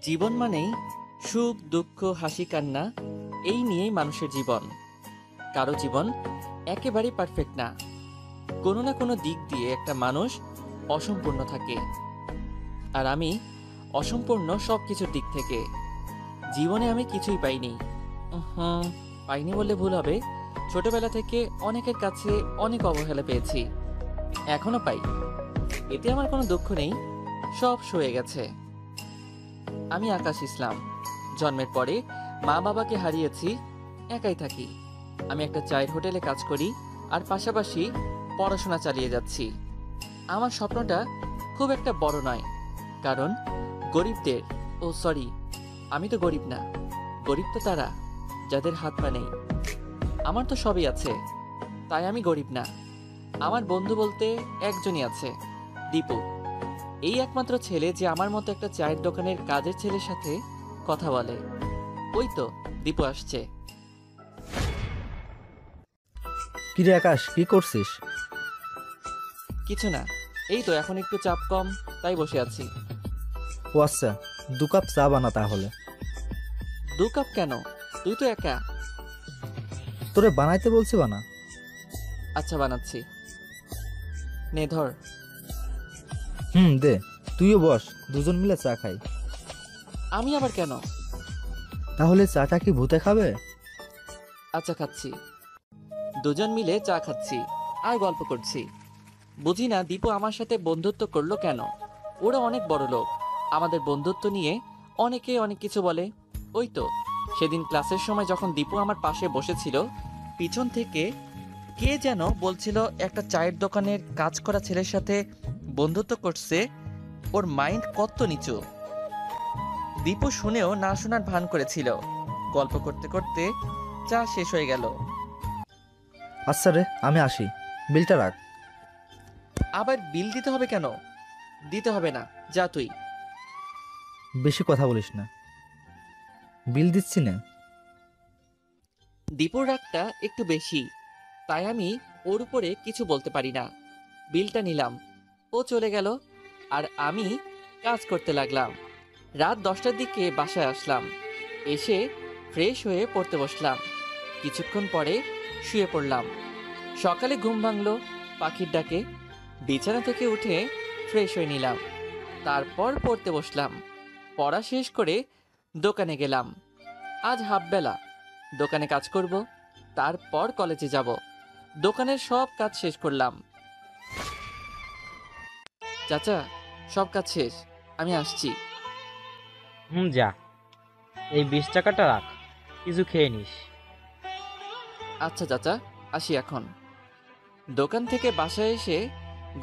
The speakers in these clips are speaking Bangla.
জীবন মানেই সুখ দুঃখ হাসি কান্না, এই নিয়েই মানুষের জীবন। কারো জীবন একেবারেই পারফেক্ট না, কোনো না কোনো দিক দিয়ে একটা মানুষ অসম্পূর্ণ থাকে। আর আমি অসম্পূর্ণ সব কিছুর দিক থেকে। জীবনে আমি কিছুই পাইনি। পাইনি বললে ভুল হবে, ছোটবেলা থেকে অনেকের কাছে অনেক অবহেলা পেয়েছি, এখনো পাই। এতে আমার কোনো দুঃখ নেই, সব সয়ে গেছে। আমি আকাশ ইসলাম। জন্মের পরে মা বাবাকে হারিয়েছি, একাই থাকি। আমি একটা চায়ের হোটেলে কাজ করি আর পাশাপাশি পড়াশোনা চালিয়ে যাচ্ছি। আমার স্বপ্নটা খুব একটা বড় নয়, কারণ গরিবদের, ও সরি, আমি তো গরিব না, গরিব তো তারা যাদের হাত পা নেই। আমার তো সবই আছে, তাই আমি গরিব না। আমার বন্ধু বলতে একজনই আছে, দীপু। এই একমাত্র ছেলে যে আমার মতো একটা চায়ের দোকানের কাজের ছেলের সাথে কথা বলে। ওই তো দীপু আসছে। কিরে আকাশ, কি করছিস? কিছু না, এই তো এখন একটু চাপ কম, তাই বসে আছি। ও আচ্ছা, 2 কাপ চা বানা তাহলে। 2 কাপ কেন? তুই তো একা। তোরে বানাইতে বলছি, বানা। আচ্ছা বানাচ্ছি, নে ধর। দে। তুইও বস, দুজন মিলে চা খাই। আমি আবার কেন? তাহলে চাটা কি ভূতে খাবে? আচ্ছা খাচ্ছি। দুজন মিলে চা খাচ্ছি আর গল্প করছি। বুঝি না দীপু আমার সাথে বন্ধুত্ব করলো কেন। ওরা অনেক বড় লোক, আমাদের বন্ধুত্ব নিয়ে অনেকে অনেক কিছু বলে। ওই তো সেদিন ক্লাসের সময় যখন দীপু আমার পাশে বসেছিল, পিছন থেকে কে যেন বলছিল একটা চায়ের দোকানের কাজ করা ছেলের সাথে বন্ধুত্ব করছে, ওর মাইন্ড কত নিচু। দীপু শুনেও না শোনার ভান করেছিল। গল্প করতে করতে চা শেষ হয়ে গেল। আচ্ছা রে, আমি আসি, বিলটা রাখ। আবার বিল দিতে হবে কেন? দিতে হবে না, যা তুই। বেশি কথা বলিস না, বিল দিচ্ছি না। দীপুর রাগটা একটু বেশি, তাই আমি ওর উপরে কিছু বলতে পারি না। বিলটা নিলাম, ও চলে গেল আর আমি কাজ করতে লাগলাম। রাত 10টার দিকে বাসায় আসলাম। এসে ফ্রেশ হয়ে পড়তে বসলাম। কিছুক্ষণ পরে শুয়ে পড়লাম। সকালে ঘুম ভাঙলো পাখির ডাকে। বিছানা থেকে উঠে ফ্রেশ হয়ে নিলাম, তারপর পড়তে বসলাম। পড়া শেষ করে দোকানে গেলাম। আজ হাফবেলা দোকানে কাজ করব, তারপর কলেজে যাব। দোকানের সব কাজ শেষ করলাম। চাচা, সব কাজ শেষ, আমি আসছি। যা, এই 20 টাকাটা রাখ, কিছু খেয়ে নিস। আচ্ছা চাচা, আসি এখন। দোকান থেকে বাসায় এসে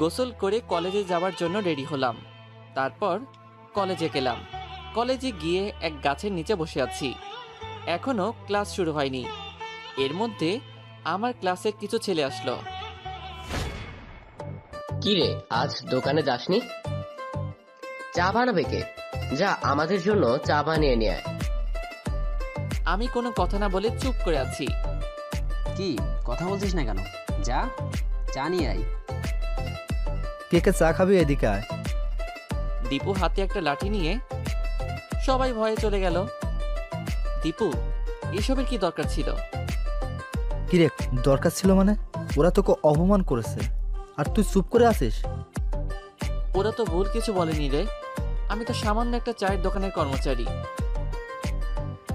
গোসল করে কলেজে যাওয়ার জন্য রেডি হলাম। তারপর কলেজে গেলাম। কলেজে গিয়ে এক গাছের নিচে বসে আছি। এখনো ক্লাস শুরু হয়নি, এর মধ্যে আমার ক্লাসের কিছু ছেলে আসলো। কি রে, আজ দোকানে যাসনি? চা বানাবে কে? যা আমাদের জন্য চা বানিয়ে নিয়ে আয়। আমি কোনো কথা না বলে চুপ করে আছি। কি কথা বলছিস না কেন? যা, চা নিয়ে আয়। কে কে চা খাবি, এদিকে আয়। দীপু হাতে একটা লাঠি নিয়ে সবাই ভয়ে চলে গেল। দীপু, এসবের কি দরকার ছিল? কিরে, দরকার ছিল মানে? ওরা তোকে অপমান করেছে আর তুই চুপ করে আছিস? ওরা তো ভুল কিছু বলেনি রে, আমি তো সামান্য একটা চায়ের দোকানের কর্মচারী।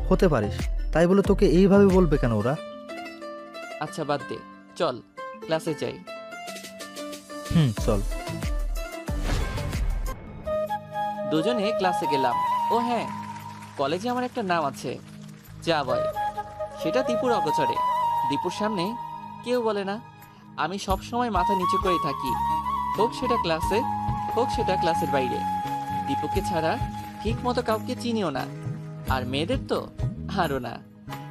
হতে পারিস, তাই বলে তোকে এইভাবে বলবে কেন ওরা? আচ্ছা বাদ দে, চল ক্লাসে যাই। চল। দুজনে ক্লাসে গেলাম। ও হ্যাঁ, কলেজে আমার একটা নাম আছে, চা বয়। সেটা দীপুর অগোচরে। দীপুর সামনে কেউ বলে না। আমি সব সময় মাথা নিচু করে থাকি, হোক সেটা ক্লাসে, হোক সেটা ক্লাসের বাইরে। দীপুকে ছাড়া ঠিক মতো কাউকে চিনিও না, আর মেয়েদের তো আরও না।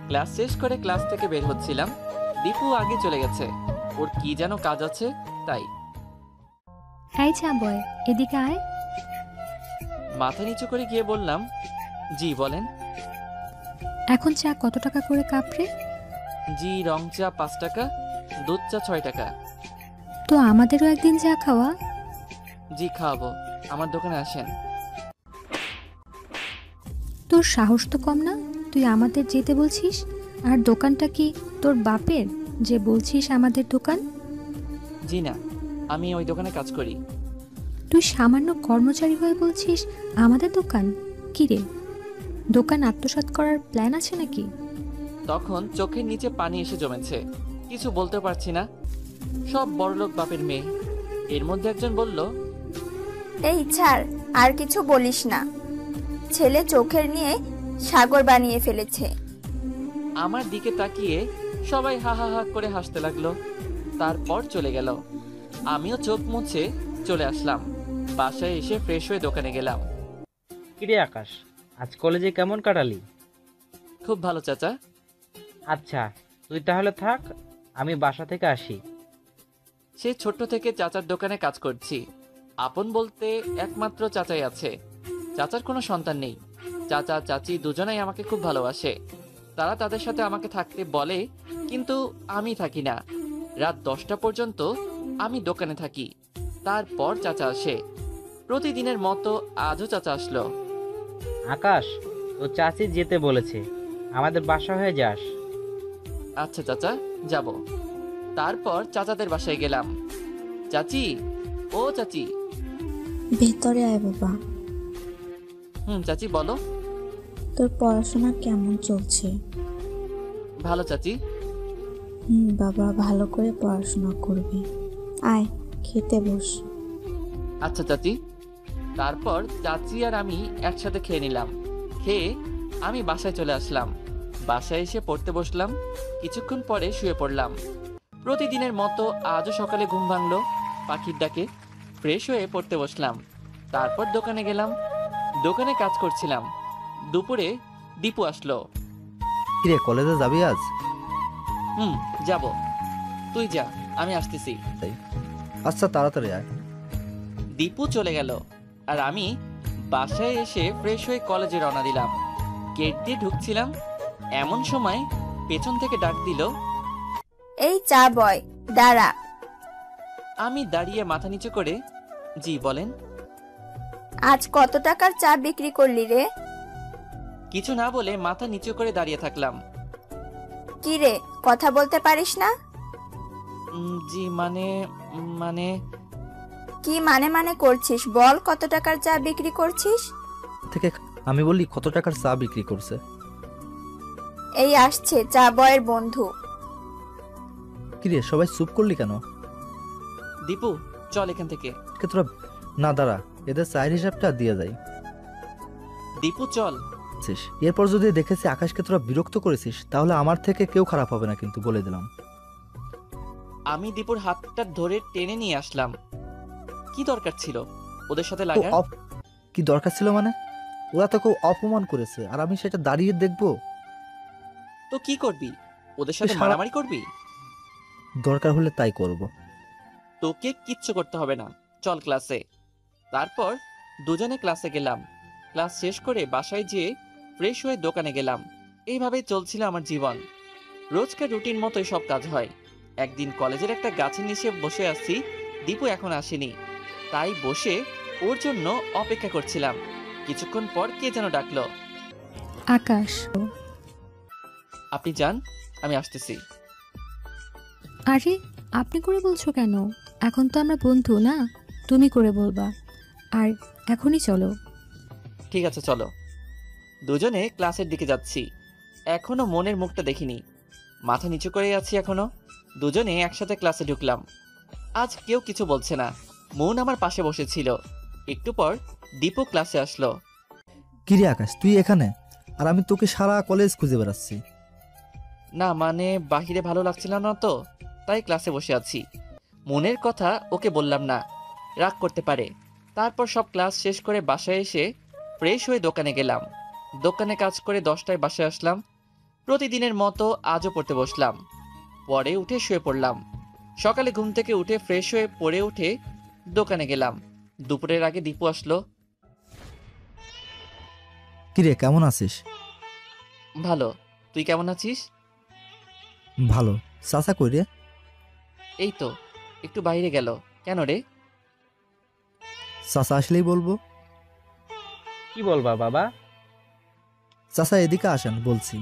ক্লাস শেষ করে ক্লাস থেকে বের হচ্ছিলাম, দীপু আগে চলে গেছে, ওর কি যেন কাজ আছে তাই। এই চা বয়, এদিকে আয়। মাথা নিচু করে গিয়ে বললাম, জি বলেন। এখন চা কত টাকা করে কাপ রে? জি, রং চা 5 টাকা, দুধ চা 6 টাকা। তো আমাদেরও একদিন চা খাওয়া। জি খাওয়াবো, আমার দোকানে আসেন। তোর সাহস তো কম না, তুই আমাদের যেতে বলছিস? আর দোকানটা কি তোর বাপের যে বলছিস আমাদের দোকান? জি না, আমি ওই দোকানে কাজ করি। তুই সামান্য কর্মচারী হয়ে বলছিস আমাদের দোকান? কি রে, দোকান আত্মসাৎ করার প্ল্যান আছে নাকি? তখন চোখের নিচে পানি এসে জমেছে, কিছু বলতে পারছি না। সব বড়লোক বাপের মেয়ে। এর মধ্যে একজন বলল, এই ছাড়, আর কিছু বলিস না। ছেলে চোখের নিয়ে সাগর বানিয়ে ফেলেছে। আমার দিকে তাকিয়ে সবাই হা হা হা করে হাসতে লাগলো। তারপর চলে গেল। আমিও চোখ মুছে চলে আসলাম। বাসায় এসে ফ্রেশ হয়ে দোকানে গেলাম। কিরে আকাশ, আজ কলেজে কেমন কাটালি? খুব ভালো চাচা। আচ্ছা, তুই তাহলে থাক, আমি বাসা থেকে আসি। সে ছোট্ট থেকে চাচার দোকানে কাজ করছি। আপন বলতে একমাত্র চাচাই আছে। চাচার কোনো সন্তান নেই। চাচা চাচি দুজনেই আমাকে খুব ভালোবাসে। তারা তাদের সাথে আমাকে থাকতে বলে, কিন্তু আমি থাকি না। রাত 10টা পর্যন্ত আমি দোকানে থাকি। তারপর চাচা আসে। প্রতিদিনের মতো আজও চাচা আসলো। আকাশ, তোর চাচি যেতে বলেছে, আমাদের বাসা হয়ে যাস। আচ্ছা চাচা, যাব। তারপর চাচাদের বাসায় গেলাম। চাচি, ও চাচি। ভেতরে আয় বাবা। চাচি বলো। তোর পড়াশোনা কেমন চলছে? ভালো চাচি। বাবা, ভালো করে পড়াশোনা করবি। আয়, খেতে বস। আচ্ছা চাচি। তারপর চাচি আর আমি একসাথে খেয়ে নিলাম। খেয়ে আমি বাসায় চলে আসলাম। বাসায় এসে পড়তে বসলাম। কিছুক্ষণ পরে শুয়ে পড়লাম। প্রতিদিনের মতো আজও সকালে ঘুম ভাঙলো পাখির ডাকে। ফ্রেশ হয়ে পড়তে বসলাম। তারপর দোকানে গেলাম। দোকানে কাজ করছিলাম। দুপুরে দীপু আসলো। কিরে, কলেজে যাবি আজ? যাব। তুই যা, আমি আসতেছি। আচ্ছা, তাড়াতাড়ি আয়। দীপু চলে গেল আর আমি বাসায় এসে ফ্রেশ হয়ে কলেজে রওনা দিলাম। গেট দিয়ে ঢুকছিলাম, এমন সময় পেছন থেকে ডাক দিল। এই চা বয়, দাঁড়া। আমি দাঁড়িয়ে মাথা নিচু করে, জি বলেন। আজ কত টাকার চা বিক্রি করলি রে? কিছু না বলে মাথা নিচু করে দাঁড়িয়ে থাকলাম। কি রে, কথা বলতে পারিস না? জি মানে মানে কি মানে মানে করছিস? বল, কত টাকার চা বিক্রি করছিস? থেকে আমি বললি কত টাকার চা বিক্রি করছে। এই আসছে চা বয়ের বন্ধু। কিরে, সবাই চুপ করলি কেন? দীপু, চল এখান থেকে। তোরা না, দাঁড়া, এদের চায়ের হিসাবটা দিয়ে যায়। দীপু চল। এরপর যদি দেখেছি আকাশকে তোরা বিরক্ত করেছিস, তাহলে আমার থেকে কেউ খারাপ হবে না, কিন্তু বলে দিলাম। আমি দীপুর হাতটা ধরে টেনে নিয়ে আসলাম। কি দরকার ছিল ওদের সাথে তো লাগার? কি দরকার ছিল মানে? ওরা তো কেউ অপমান করেছে, আর আমি সেটা দাঁড়িয়ে দেখবো? তো কি করবি? ওদের সাথে সারা- মারামারি করবি? দরকার হলে তাই করব। তোকে কিচ্ছু করতে হবে না, চল ক্লাসে। তারপর দুজনে ক্লাসে গেলাম। ক্লাস শেষ করে বাসায় যেয়ে ফ্রেশ হয়ে দোকানে গেলাম। এইভাবেই চলছিল আমার জীবন। রোজকার রুটিন মতোই সব কাজ হয়। একদিন কলেজের একটা গাছের নিচে বসে আছি। দীপু এখন আসেনি, তাই বসে ওর জন্য অপেক্ষা করছিলাম। কিছুক্ষণ পর কে যেন ডাকলো। আকাশ। আপনি যান, আমি আসতেছি। আরে, আপনি করে বলছো কেন? এখন তো আমরা বন্ধু না, তুমি করে বলবা। আর এখনই চলো। ঠিক আছে চলো। দুজনে ক্লাসের দিকে যাচ্ছি। এখনো মনের মুখটা দেখিনি, মাথা নিচু করে আছি এখনো। দুজনে একসাথে ক্লাসে ঢুকলাম। আজ কেউ কিছু বলছে না। মন আমার পাশে বসেছিল। একটু পর দীপু ক্লাসে আসলো। কিরে আকাশ, তুই এখানে? আর আমি তোকে সারা কলেজ খুঁজে বেড়াচ্ছি। না মানে বাহিরে ভালো লাগছিল না তো, তাই ক্লাসে বসে আছি। মনের কথা ওকে বললাম না, রাগ করতে পারে। তারপর সব ক্লাস শেষ করে বাসায় এসে ফ্রেশ হয়ে দোকানে গেলাম। দোকানে কাজ করে 10টায় বাসায় আসলাম। প্রতিদিনের মতো আজও পড়তে বসলাম। পরে উঠে শুয়ে পড়লাম। সকালে ঘুম থেকে উঠে ফ্রেশ হয়ে পড়ে উঠে দোকানে গেলাম। দুপুরের আগে দীপু আসলো। কিরে, কেমন আছিস? ভালো, তুই কেমন আছিস? ভালো। চাচা কই রে? এই তো একটু বাইরে গেল। কেন রে? চাচা আসলেই বলবো। কি বলবা বাবা? চাচা এদিকে আসেন বলছি।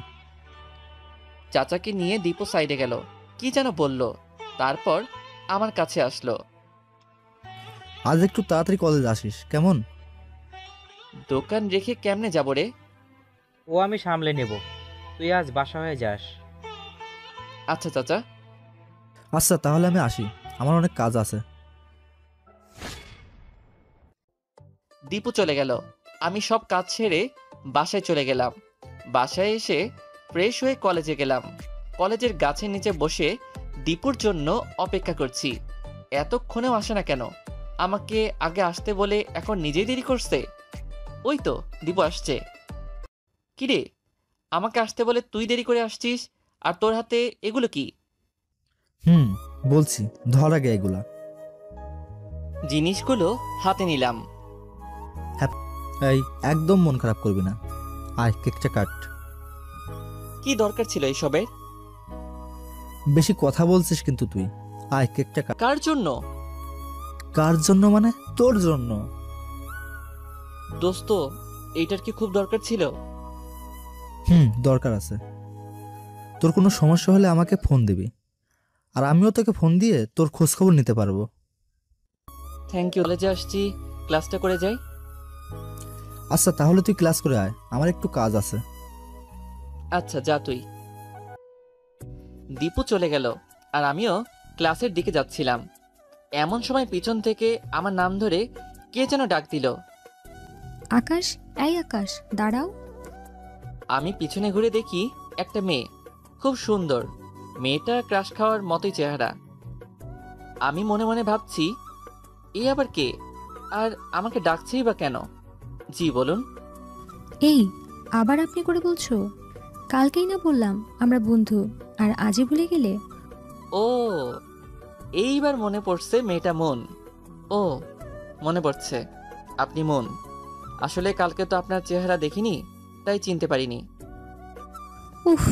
চাচাকে নিয়ে দীপু সাইডে গেল, কি যেন বলল, তারপর আমার কাছে আসলো। আজ একটু তাড়াতাড়ি কলেজ আসিস কেমন? দোকান রেখে কেমনে যাব রে? ও আমি সামলে নেব, তুই আজ বাসা হয়ে যাস। আচ্ছা চাচা। আচ্ছা তাহলে আমি আসি, আমার অনেক কাজ আছে। দীপু চলে গেল, আমি সব কাজ ছেড়ে বাসায় চলে গেলাম। বাসায় এসে ফ্রেশ হয়ে কলেজে গেলাম। কলেজের গাছের নিচে বসে দীপুর জন্য অপেক্ষা করছি। এতক্ষণেও আসে না কেন? আমাকে আগে আসতে বলে এখন নিজেই দেরি করছে। ওই তো দীপু আসছে। কিরে, আমাকে আসতে বলে তুই দেরি করে আসছিস, আর তোর হাতে এগুলো কি? বলছি, ধর আগে এগুলা। জিনিসগুলো হাতে নিলাম। এই একদম মন খারাপ করবি না, আয় কেকটা কাট। কি দরকার ছিল এইসবের? বেশি কথা বলছিস কিন্তু তুই, আয় কেকটা কাট। কার জন্য? কার জন্য মানে? তোর জন্য। দোস্ত, এইটার কি খুব দরকার ছিল? দরকার আছে। তোর কোনো সমস্যা হলে আমাকে ফোন দিবি, আর আমিও তোকে ফোন দিয়ে তোর খোঁজ খবর নিতে পারবো। Thank you. কলেজে আসছি, ক্লাসটা করে যাই। আচ্ছা তাহলে তুই ক্লাস করে আয়, আমার একটু কাজ আছে। আচ্ছা যা তুই। দীপু চলে গেল, আর আমিও ক্লাসের দিকে যাচ্ছিলাম। এমন সময় পিছন থেকে আমার নাম ধরে কে যেন ডাক দিল। আকাশ, এই আকাশ, দাঁড়াও। আমি পিছনে ঘুরে দেখি একটা মেয়ে, খুব সুন্দর। মেয়েটা ক্রাশ খাওয়ার মতোই চেহারা। আমি মনে মনে ভাবছি, এ আবার কে, আর আমাকে ডাকছেই বা কেন? জি বলুন। এই, আবার আপনি করে বলছো? কালকেই না বললাম আমরা বন্ধু, আর আজই ভুলে গেলে? ও, এইবার মনে পড়ছে মেয়েটা মন। ও, মনে পড়ছে, আপনি মন। আসলে কালকে তো আপনার চেহারা দেখিনি, তাই চিনতে পারিনি। উফ,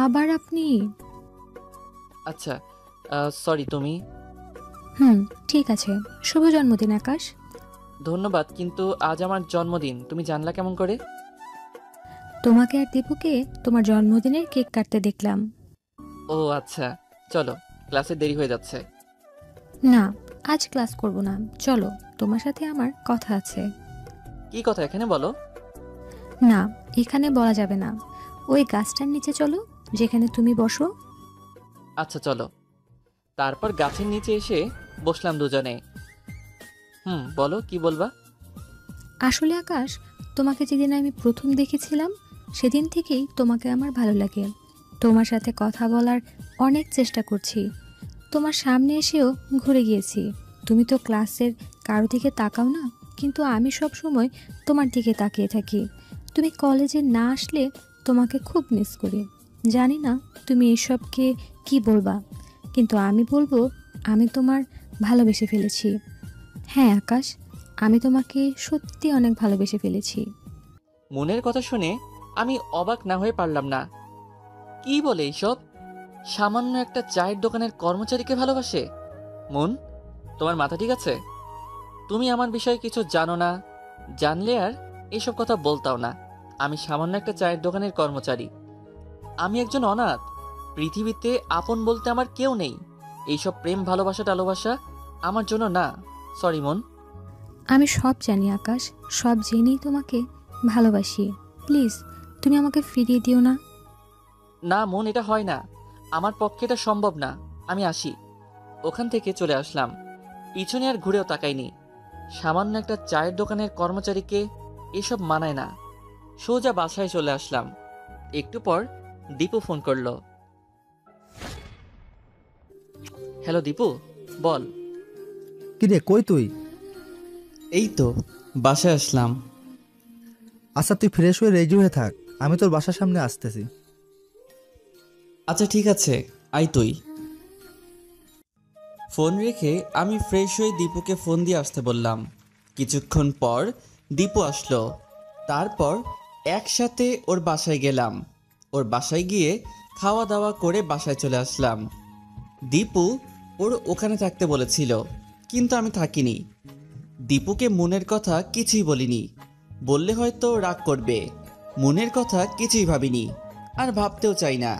আবার আপনি? আচ্ছা, সরি। তুমি? ঠিক আছে। শুভ জন্মদিন আকাশ। ধন্যবাদ, কিন্তু আজ আমার জন্মদিন, তুমি জানলা কেমন করে? তোমাকে আর দীপুকে তোমার জন্মদিনের কেক কাটতে দেখলাম। ও আচ্ছা, চলো, ক্লাসে দেরি হয়ে যাচ্ছে। না, আজ ক্লাস করব না, চলো, তোমার সাথে আমার কথা আছে। কি কথা এখানে বলো। না, এখানে বলা যাবে না। ওই গাছটার নিচে চলো, যেখানে তুমি বসো। আচ্ছা চলো। তারপর গাছের নিচে এসে বসলাম দুজনে। বলো, কি বলবা? আসলে আকাশ, তোমাকে যেদিন আমি প্রথম দেখেছিলাম সেদিন থেকেই তোমাকে আমার ভালো লাগে। তোমার সাথে কথা বলার অনেক চেষ্টা করছি, তোমার সামনে এসেও ঘুরে গিয়েছি। তুমি তো ক্লাসের কারো দিকে তাকাও না, কিন্তু আমি সব সময় তোমার দিকে তাকিয়ে থাকি। তুমি কলেজে না আসলে তোমাকে খুব মিস করি। জানি না তুমি এসবকে কি বলবা, কিন্তু আমি বলবো, আমি তোমার ভালোবেসে ফেলেছি। হ্যাঁ আকাশ, আমি তোমাকে সত্যি অনেক ভালোবেসে ফেলেছি। মনের কথা শুনে আমি অবাক না হয়ে পারলাম না। কি বলে এইসব? সামান্য একটা চায়ের দোকানের কর্মচারীকে ভালোবাসে? মন, তোমার মাথা ঠিক আছে? তুমি আমার বিষয়ে কিছু জানো না, জানলে আর এসব কথা বলতাও না। আমি সামান্য একটা চায়ের দোকানের কর্মচারী। আমি একজন অনাথ। পৃথিবীতে আপন বলতে আমার কেউ নেই। এইসব প্রেম ভালোবাসা টালোবাসা আমার জন্য না। সরি মন। আমি সব জানি আকাশ, সব জেনেই তোমাকে ভালোবাসি। প্লিজ, তুমি আমাকে ফিরিয়ে দিও না। না মন, এটা হয় না, আমার পক্ষে এটা সম্ভব না। আমি আসি। ওখান থেকে চলে আসলাম, পিছনে আর ঘুরেও তাকাইনি। সামান্য একটা চায়ের দোকানের কর্মচারীকে এসব মানায় না। সোজা বাসায় চলে আসলাম। একটু পর দীপু ফোন করলো। হ্যালো দীপু, বল। কিরে কই তুই? এই তো বাসায় আসলাম। আচ্ছা তুই ফ্রেশ হয়ে রেডি হয়ে থাক, আমি তোর বাসার সামনে আসতেছি। আচ্ছা ঠিক আছে, আই তুই। ফোন রেখে আমি ফ্রেশ হয়ে দীপুকে ফোন দিয়ে আসতে বললাম। কিছুক্ষণ পর দীপু আসলো। তারপর একসাথে ওর বাসায় গেলাম। ওর বাসায় গিয়ে খাওয়া দাওয়া করে বাসায় চলে আসলাম। দীপু ওর ওখানে থাকতে বলেছিল, কিন্তু আমি থাকিনি। দীপুকে মনের কথা কিছুই বলিনি, বললে হয়তো রাগ করবে। মনের কথা কিছুই ভাবিনি, আর ভাবতেও চাই না।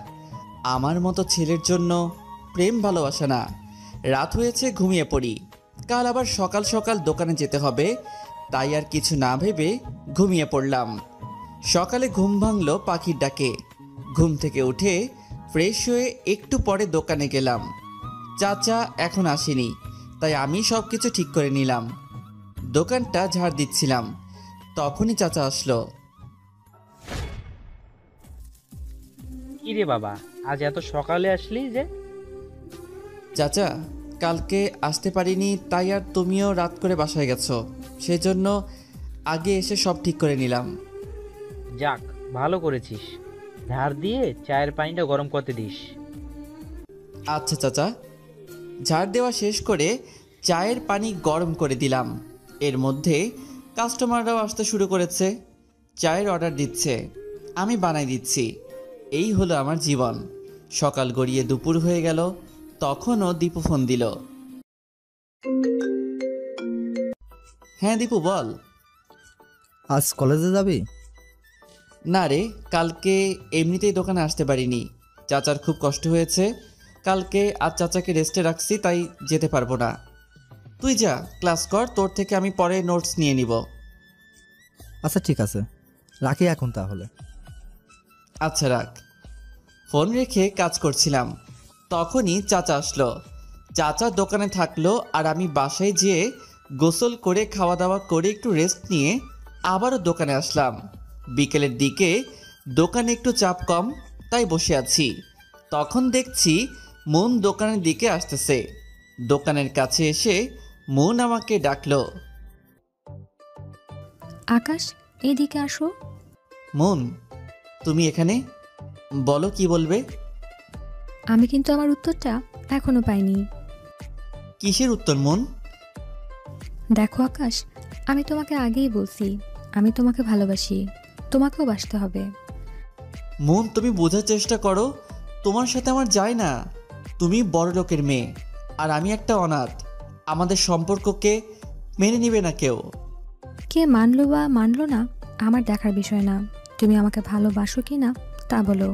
আমার মতো ছেলের জন্য প্রেম ভালোবাসা না। রাত হয়েছে, ঘুমিয়ে পড়ি। কাল আবার সকাল সকাল দোকানে যেতে হবে, তাই আর কিছু না ভেবে ঘুমিয়ে পড়লাম। সকালে ঘুম ভাঙলো পাখির ডাকে। ঘুম থেকে উঠে ফ্রেশ হয়ে একটু পরে দোকানে গেলাম। চাচা এখন আসেনি, তাই আমি সব কিছু ঠিক করে নিলাম। দোকানটা ঝাড় দিচ্ছিলাম, তখনই চাচা আসলো। কি রে বাবা, আজ এত সকালে আসলি যে? চাচা, কালকে আসতে পারিনি, তাই আর তুমিও রাত করে বাসায় গেছো, সেজন্য আগে এসে সব ঠিক করে নিলাম। যাক, ভালো করেছিস। ঝাড় দিয়ে চায়ের পানিটা গরম করতে দিস। আচ্ছা চাচা। ঝাড় দেওয়া শেষ করে চায়ের পানি গরম করে দিলাম। এর মধ্যে কাস্টমাররাও আসতে শুরু করেছে। চায়ের অর্ডার দিচ্ছে, আমি বানাই দিচ্ছি। এই হলো আমার জীবন। সকাল গড়িয়ে দুপুর হয়ে গেল, তখনও দীপু ফোন দিল। হ্যাঁ দীপু, বল। আজ কলেজে যাবি? না রে, কালকে এমনিতেই দোকানে আসতে পারিনি। চাচার খুব কষ্ট হয়েছে, কালকে আজ চাচাকে রেস্টে রাখছি, তাই যেতে পারবো না। তুই যা, ক্লাস কর, তোর থেকে আমি পরে নোটস নিয়ে নিব। আচ্ছা ঠিক আছে, রাখি এখন তাহলে। আচ্ছা রাখ। ফোন রেখে কাজ করছিলাম, তখনই চাচা আসলো। চাচা দোকানে থাকলো, আর আমি বাসায় যেয়ে গোসল করে খাওয়া দাওয়া করে একটু রেস্ট নিয়ে আবারও দোকানে আসলাম। বিকেলের দিকে দোকানে একটু চাপ কম, তাই বসে আছি। তখন দেখছি মন দোকানের দিকে আসতেছে। দোকানের কাছে এসে মন আমাকে ডাকলো। আকাশ, এদিকে আসো। মন, তুমি এখানে? বলো, কি বলবে? আমি কিন্তু আমার উত্তরটা এখনো পাইনি। কিসের উত্তর মন? দেখো আকাশ, আমি তোমাকে আগেই বলছি, আমি তোমাকে ভালোবাসি, তোমাকেও বাসতে হবে। মন, তুমি বোঝার চেষ্টা করো, তোমার সাথে আমার যায় না। তুমি বড় লোকের মেয়ে, আর আমি একটা অনাথ। আমাদের সম্পর্ককে মেনে নিবে না কেউ। কে মানলো বা মানলো না আমার দেখার বিষয় না, তুমি আমাকে ভালোবাসো কি না তা বলো।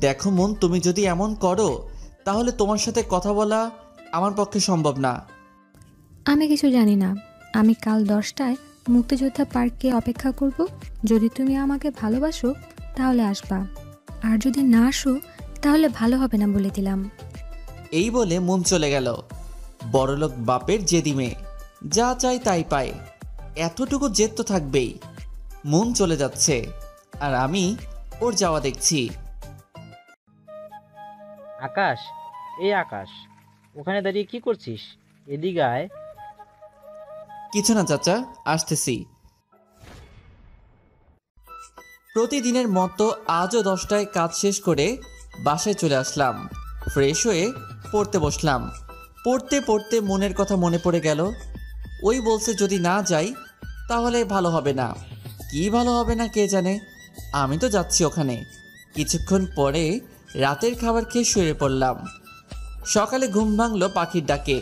দেখো মন, তুমি যদি এমন করো তাহলে তোমার সাথে কথা বলা আমার পক্ষে সম্ভব না। আমি কিছু জানি না। আমি কাল 10টায় মুক্তিযোদ্ধা পার্কে অপেক্ষা করব। যদি তুমি আমাকে ভালোবাসো তাহলে আসবা, আর যদি না আসো তাহলে ভালো হবে না, বলে দিলাম। এই বলে মন চলে গেল। বড়লোক বাপের জেদি মেয়ে, যা চাই তাই পায়। এতটুকু জেদ তো থাকবেই। মন চলে যাচ্ছে, আর আমি ওর যাওয়া দেখছি। আকাশ, এই আকাশ, ওখানে দাঁড়িয়ে কি করছিস? এদিকে আয়। কিছু না চাচা, আসতেছি। প্রতিদিনের মতো আজও 10টায় কাজ শেষ করে বাসায় চলে আসলাম। ফ্রেশ হয়ে পড়তে বসলাম। পড়তে পড়তে মনের কথা মনে পড়ে গেল। ওই বলছে যদি না যাই তাহলে ভালো হবে না। কি ভালো হবে না কে জানে, আমি তো যাচ্ছি ওখানে। কিছুক্ষণ পরে রাতের খাবার খেয়ে শুয়ে পড়লাম। সকালে ঘুম ভাঙলো পাখির ডাকে।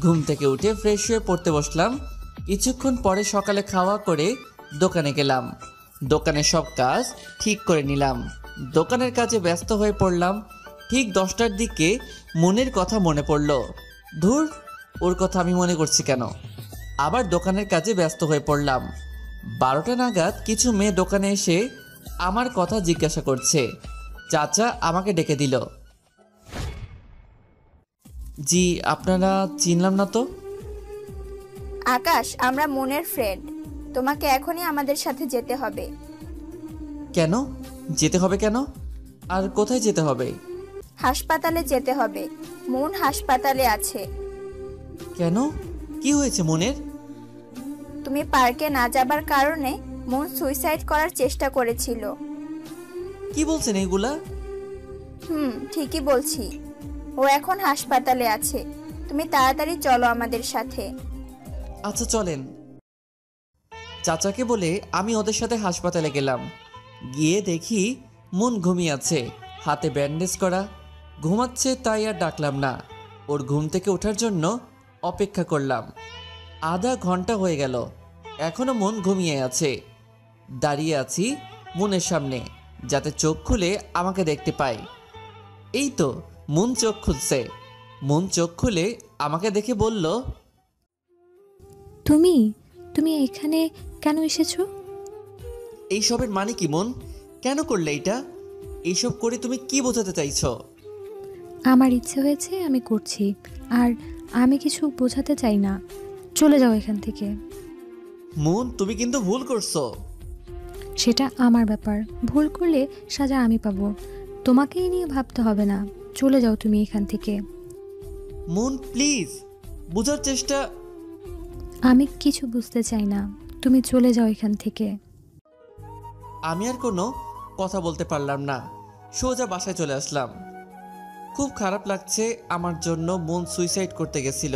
ঘুম থেকে উঠে ফ্রেশ হয়ে পড়তে বসলাম। কিছুক্ষণ পরে সকালে খাওয়া করে দোকানে গেলাম। দোকানে সব কাজ ঠিক করে নিলাম। দোকানের কাজে ব্যস্ত হয়ে পড়লাম। ঠিক 10টার দিকে মনের কথা মনে পড়ল। ধুর, ওর কথা আমি মনে করছি কেন? আবার দোকানের কাজে ব্যস্ত হয়ে পড়লাম। 12টা নাগাদ কিছু মেয়ে দোকানে এসে আমার কথা জিজ্ঞাসা করছে। চাচা আমাকে ডেকে দিল। জি, আপনারা? চিনলাম না তো। আকাশ, আমরা মনের ফ্রেন্ড। তোমাকে এখনই আমাদের সাথে যেতে হবে। কেন যেতে হবে? কেন আর কোথায় যেতে হবে? হাসপাতালে যেতে হবে, মন হাসপাতালে আছে। কেন, কি হয়েছে মনের? তুমি পার্কে না যাবার কারণে মন সুইসাইড করার চেষ্টা করেছিল। কি বলছেন এগুলা? ঠিকই বলছি। ও এখন হাসপাতালে আছে। তুমি তাড়াতাড়ি চলো আমাদের সাথে। আচ্ছা চলেন। চাচাকে বলে আমি ওদের সাথে হাসপাতালে গেলাম। গিয়ে দেখি মন ঘুমিয়ে আছে, হাতে ব্যান্ডেজ করা। ঘুমাচ্ছে তাই আর ডাকলাম না। ওর ঘুম থেকে ওঠার জন্য অপেক্ষা করলাম। আধা ঘন্টা হয়ে গেল, এখনো মন ঘুমিয়ে আছে। দাঁড়িয়ে আছি, মুনের সামনে, যাতে চোখ খুলে আমাকে দেখতে পায়। এই তো মুন চোখ খুলছে। মুন চোখ খুলে আমাকে দেখে বলল, তুমি তুমি এখানে কেন এসেছো? এইসবের মানে কি মন? কেন করলে এটা? এইসব করে তুমি কি বোঝাতে চাইছো? আমার ইচ্ছে হয়েছে, আমি করছি। আর আমি কিছু বোঝাতে চাই না। চলে যাও এখান থেকে। মুন, তুমি কিন্তু ভুল করছো। সেটা আমার ব্যাপার। ভুল করলে সাজা আমি পাবো। তোমাকেই নিয়ে ভাবতে হবে না। চলে যাও তুমি এখান থেকে। মুন প্লিজ, বোঝার চেষ্টা। আমি কিছু বুঝতে চাই না। তুমি চলে যাও এখান থেকে। আমি আর কোনো কথা বলতে পারলাম না, সোজা বাসায় চলে আসলাম। খুব খারাপ লাগছে আমার জন্য। মন সুইসাইড করতে গেছিল,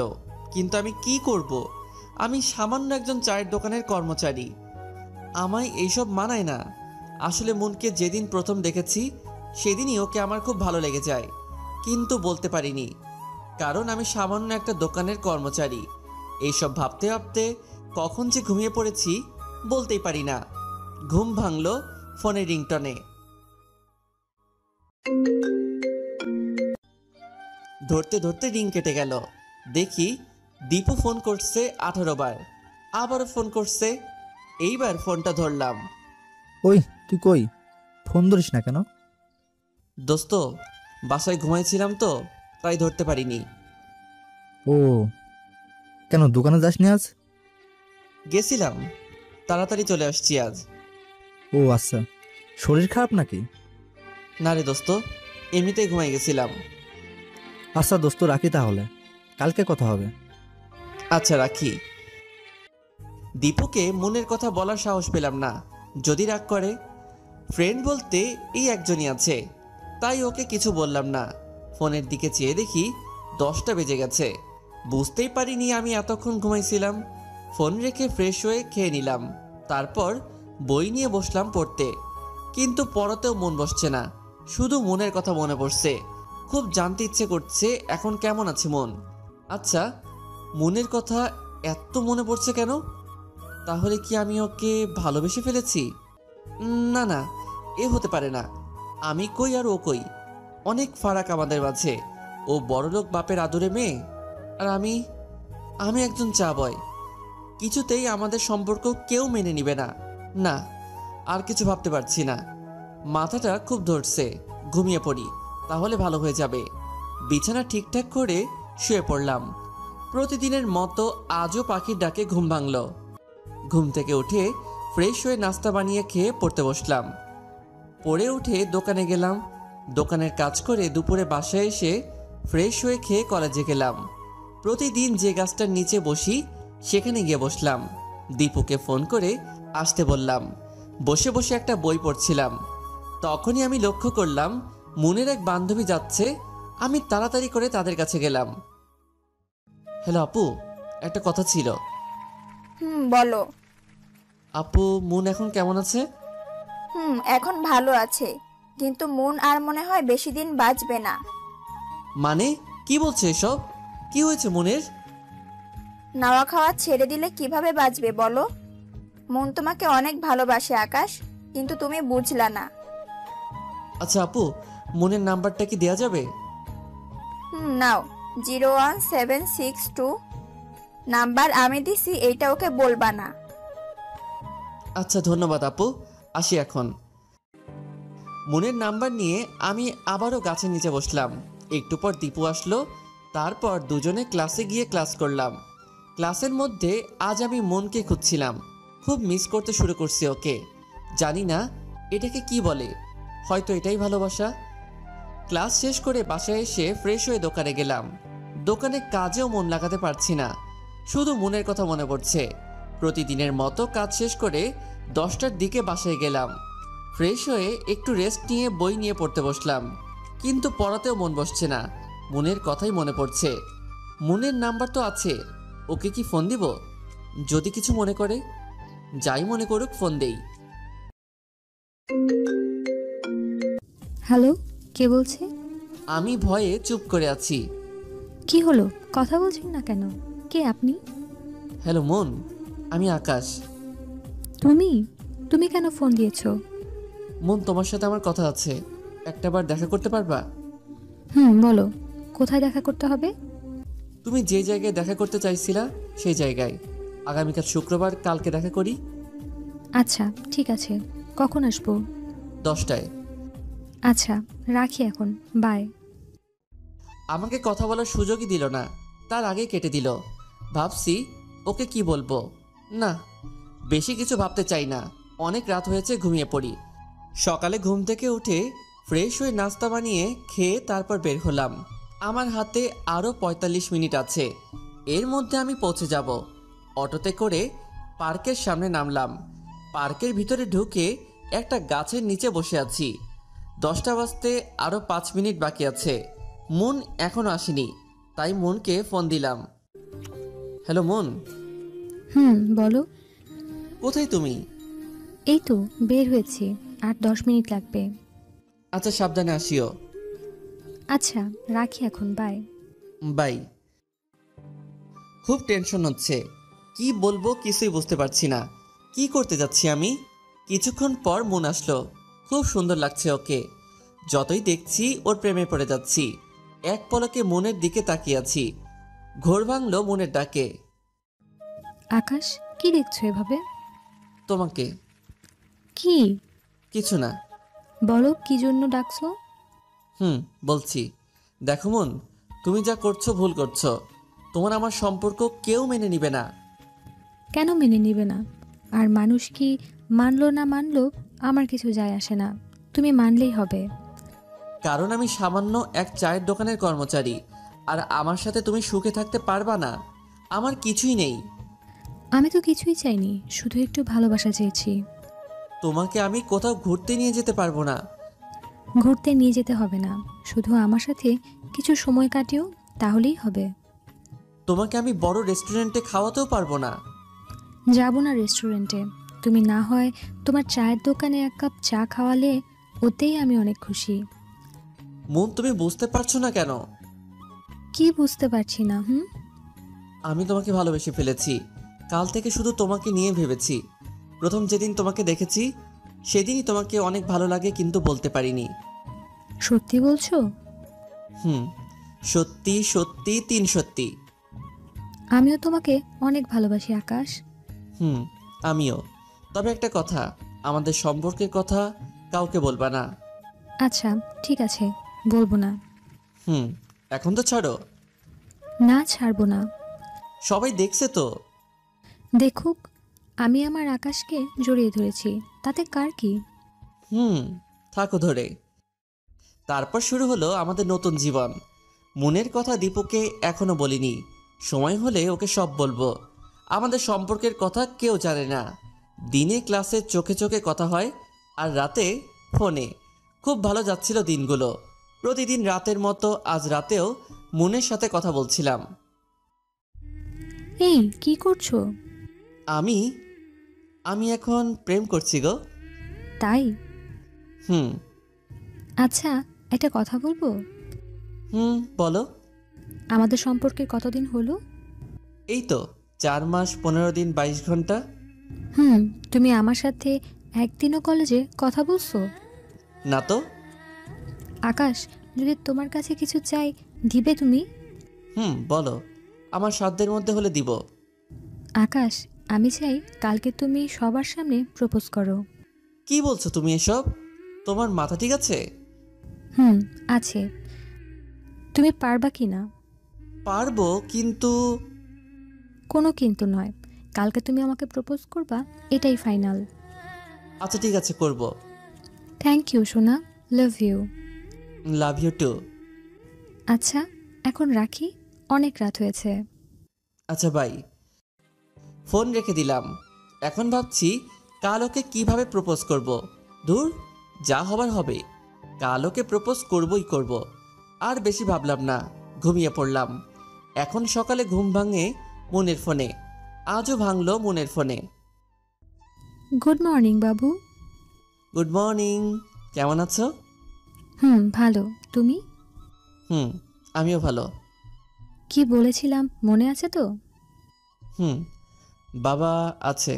কিন্তু আমি কি করব? আমি সামান্য একজন চায়ের দোকানের কর্মচারী। আমায় এইসব মানায় না। আসলে মনকে যেদিন প্রথম দেখেছি সেদিনই ওকে আমার খুব ভালো লেগে যায়, কিন্তু বলতে পারিনি, কারণ আমি সামান্য একটা দোকানের কর্মচারী। এইসব ভাবতে ভাবতে কখন যে ঘুমিয়ে পড়েছি বলতেই পারি না। ঘুম ভাঙল ফোনের রিংটনে। ধরতে ধরতে রিং কেটে গেল। দেখি দীপু ফোন করছে 18 বার। আবারও ফোন করছে। এইবার ফোনটা ধরলাম। ওই তুই কই? ফোন ধরিস না কেন? দোস্ত, বাসায় ঘুমাইছিলাম তো, তাই ধরতে পারিনি। ও, কেন দোকানে যাসনি আজ? গেছিলাম, তাড়াতাড়ি চলে আসছি আজ। ও আচ্ছা, শরীর খারাপ নাকি? না রে দোস্ত, এমনিতেই ঘুমাই গেছিলাম। আচ্ছা দোস্ত, রাখি তাহলে, কালকে কথা হবে। আচ্ছা রাখি। দীপুকে মনের কথা বলার সাহস পেলাম না, যদি রাগ করে। ফ্রেন্ড বলতে এই একজনই আছে, তাই ওকে কিছু বললাম না। ফোনের দিকে চেয়ে দেখি 10টা বেজে গেছে। বুঝতেই পারিনি আমি এতক্ষণ ঘুমাইছিলাম। ফোন রেখে ফ্রেশ হয়ে খেয়ে নিলাম। তারপর বই নিয়ে বসলাম পড়তে, কিন্তু পড়াতেও মন বসছে না। শুধু মনের কথা মনে পড়ছে। খুব জানতে ইচ্ছে করছে এখন কেমন আছে মন। আচ্ছা, মনের কথা এত মনে পড়ছে কেন? তাহলে কি আমি ওকে ভালোবেসে ফেলেছি? না না, এ হতে পারে না। আমি কই আর ও কই, অনেক ফারাক আমাদের মাঝে। ও বড়লোক বাপের আদরে মেয়ে, আর আমি একজন চা বয়। কিছুতেই আমাদের সম্পর্ক কেউ মেনে নিবে না। না, আর কিছু ভাবতে পারছি না। মাথাটা খুব ধরছে। ঘুমিয়ে পড়ি, তাহলে ভালো হয়ে যাবে। বিছানা ঠিকঠাক করে শুয়ে পড়লাম। প্রতিদিনের মতো আজও পাখির ডাকে ঘুম ভাঙল। ঘুম থেকে উঠে ফ্রেশ হয়ে নাস্তা বানিয়ে খেয়ে পড়তে বসলাম। পড়ে উঠে দোকানে গেলাম। দোকানের কাজ করে দুপুরে বাসায় এসে ফ্রেশ হয়ে খেয়ে কলেজে গেলাম। প্রতিদিন যে গাছটার নিচে বসি সেখানে গিয়ে বসলাম। দীপুকে ফোন করে আসতে বললাম। বসে বসে একটা বই পড়ছিলাম। তখনই আমি লক্ষ্য করলাম মুনের এক বান্ধবী যাচ্ছে। আমি তাড়াতাড়ি করে তাদের কাছে গেলাম। হ্যালো আপু, একটা কথা ছিল। বলো। আপু, মুন এখন কেমন আছে? এখন ভালো আছে, কিন্তু মন আর মনে হয় বেশি দিন বাঁচবে না। মানে কি বলছে এসব? কি হয়েছে মুনের? নাওয়া খাওয়া ছেড়ে দিলে কিভাবে বাঁচবে বলো? মন তোমাকে অনেক ভালোবাসে আকাশ, কিন্তু তুমি বুঝলা না। আচ্ছা আপু, মুনের নাম্বারটা কি দেয়া যাবে? নাও, 01762 নাম্বার আমি দিছি, এইটা ওকে বলবা না। আচ্ছা ধন্যবাদ আপু, আসি এখন। মুনের নাম্বার নিয়ে আমি আবারও গাছের নিচে বসলাম। একটু পর দীপু আসলো। তারপর দুজনে ক্লাসে গিয়ে ক্লাস করলাম। ক্লাসের মধ্যে আজ আমি মনকে খুঁজছিলাম। খুব মিস করতে শুরু করছি ওকে। জানি না এটাকে কি বলে, হয়তো এটাই ভালোবাসা। ক্লাস শেষ করে বাসায় এসে ফ্রেশ হয়ে দোকানে গেলাম। দোকানে কাজেও মন লাগাতে পারছি না, শুধু মনের কথা মনে পড়ছে। প্রতিদিনের মতো কাজ শেষ করে 10টার দিকে বাসায় গেলাম। ফ্রেশ হয়ে একটু রেস্ট নিয়ে বই নিয়ে পড়তে বসলাম, কিন্তু পড়াতেও মন বসছে না। মনের কথাই মনে পড়ছে। মনের নাম্বার তো আছে, ওকে কি ফোন দিব? যদি কিছু মনে করে, যাই মনে করুক, ফোন দেই। হ্যালো, কে বলছে? আমি ভয়ে চুপ করে আছি। কি হলো, কথা বলছেন না কেন? কে আপনি? হ্যালো মন, আমি আকাশ। তুমি তুমি কেন ফোন দিয়েছো? মন, তোমার সাথে আমার কথা আছে, একটাবার দেখা করতে পারবা? বলো, কোথায় দেখা করতে হবে? তুমি যে জায়গায় দেখা করতে চাইছিলা সেই জায়গায়। আগামীকাল শুক্রবার, কালকে দেখা করি। আচ্ছা ঠিক আছে, কখন আসবো? 10টায়। আচ্ছা রাখি এখন, বাই। আমাকে কথা বলার সুযোগই দিল না, তার আগেই কেটে দিল। ভাবছি ওকে কি বলবো। না, বেশি কিছু ভাবতে চাই না। অনেক রাত হয়েছে, ঘুমিয়ে পড়ি। সকালে ঘুম থেকে উঠে ফ্রেশ হয়ে নাস্তা বানিয়ে খেয়ে তারপর বের হলাম। আমার হাতে আরও 45 মিনিট আছে, এর মধ্যে আমি পৌঁছে যাব। অটোতে করে পার্কের সামনে নামলাম। পার্কের ভিতরে ঢুকে একটা গাছের নিচে বসে আছি। 10টা বাজতে আরও 5 মিনিট বাকি আছে। মুন এখনও আসেনি, তাই মুনকে ফোন দিলাম। Hello moon. বলো। কোথায় তুমি? এই তো বের হয়েছি, আর 10 মিনিট লাগবে। আচ্ছা, সাবধানে আসিও। আচ্ছা রাখি এখন, বাই। বাই। খুব টেনশন হচ্ছে, কি বলবো কিছুই বুঝতে পারছি না। কি করতে যাচ্ছি আমি? কিছুক্ষণ পর মন আসলো। খুব সুন্দর লাগছে ওকে। যতই দেখছি ওর প্রেমে পড়ে যাচ্ছি। এক পলকে মনের দিকে তাকিয়ে আছি। ঘোর ভাঙলো মনের ডাকে। আকাশ, কি দেখছো এভাবে? তোমাকে। কি? কিছু না। বলো কি জন্য ডাকছো? বলছি। দেখো মন, তুমি যা করছো ভুল করছো। তোমার আমার সম্পর্ক কেউ মেনে নিবে না। কেন মেনে নিবে না? আর মানুষ কি মানলো না মানলো আমার কিছু যায় আসে না, তুমি মানলেই হবে। কারণ আমি সামান্য এক চায়ের দোকানের কর্মচারী, আর আমার সাথে তুমি সুখে থাকতে পারবা না। আমার কিছুই নেই। আমি তো কিছুই চাইনি, শুধু একটু ভালোবাসা চেয়েছি। তোমাকে আমি কোথাও ঘুরতে নিয়ে যেতে পারবো না। ঘুরতে নিয়ে যেতে হবে না, শুধু আমার সাথে কিছু সময় কাটিও, তাহলেই হবে। তোমাকে আমি বড় রেস্টুরেন্টে খাওয়াতেও পারবো না। যাব না রেস্টুরেন্টে, তুমি না হয় তোমার চায়ের দোকানে 1 কাপ চা খাওয়ালে, ওতেই আমি অনেক খুশি। মন, তুমি বুঝতে পারছো না কেন? কি বুঝতে পারছি না? আমি তোমাকে ভালোবেসে ফেলেছি। কাল থেকে শুধু তোমাকে নিয়ে ভেবেছি। প্রথম যেদিন তোমাকে দেখেছি সেদিনই তোমাকে অনেক ভালো লাগে, কিন্তু বলতে পারিনি। সত্যি বলছো? সত্যি সত্যি 3 সত্যি। আমিও তোমাকে অনেক ভালোবাসি আকাশ। আমিও। তবে একটা কথা, আমাদের সম্পর্কের কথা কাউকে বলবা না। আচ্ছা ঠিক আছে, বলবো না। এখন তো ছাড়ো। না, ছাড়বো না। সবাই দেখছে তো। দেখুক, আমি আমার আকাশকে জড়িয়ে ধরেছি, তাতে কার কি? থাকো ধরে। তারপর শুরু হলো আমাদের নতুন জীবন। মনের কথা দীপুকে এখনো বলিনি, সময় হলে ওকে সব বলবো। আমাদের সম্পর্কের কথা কেউ জানে না। দিনে ক্লাসে চোখে চোখে কথা হয়, আর রাতে ফোনে। খুব ভালো যাচ্ছিল দিনগুলো। প্রতিদিন রাতের মতো আজ রাতেও মনের সাথে কথা বলছিলাম। এই কি করছো? আমি আমি এখন প্রেম করছি গো। তাই? হুম। আচ্ছা একটা কথা বলবো? বলো। আমাদের সম্পর্কে কতদিন হলো? এই তো 4 মাস 15 দিন 22 ঘন্টা। তুমি আমার সাথে একদিনও কলেজে কথা বলছো? না তো। আকাশ, যদি তোমার কাছে কিছু চাই, দিবে তুমি? বলো, আমার সাধ্যের মধ্যে হলে দিব। আকাশ, আমি চাই কালকে তুমি সবার সামনে প্রপোজ করো। কি বলছো তুমি এসব? তোমার মাথা ঠিক আছে? আছে। তুমি পারবা কি না? পারবো, কিন্তু। কোনো কিন্তু নয়, কালকে তুমি আমাকে প্রপোজ করবা, এটাই ফাইনাল। আচ্ছা ঠিক আছে, করব। থ্যাংক ইউ সোনা, love you. Love you too. আচ্ছা এখন রাখি, অনেক রাত হয়েছে। আচ্ছা বাই। ফোন রেখে দিলাম। এখন ভাবছি কাল ওকে কিভাবে প্রপোজ করব। ধুর, যা হবার হবে। কাল ওকে প্রপোজ করবই করব। আর বেশি ভাবলাম না, ঘুমিয়ে পড়লাম। এখন সকালে ঘুম ভাঙে মনের ফোনে। আজও ভাঙলো মনের ফোনে। গুড মর্নিং বাবু। Good morning. কেমন আছো? ভালো, তুমি? আমিও ভালো। কি বলেছিলাম মনে আছে তো? বাবা আছে।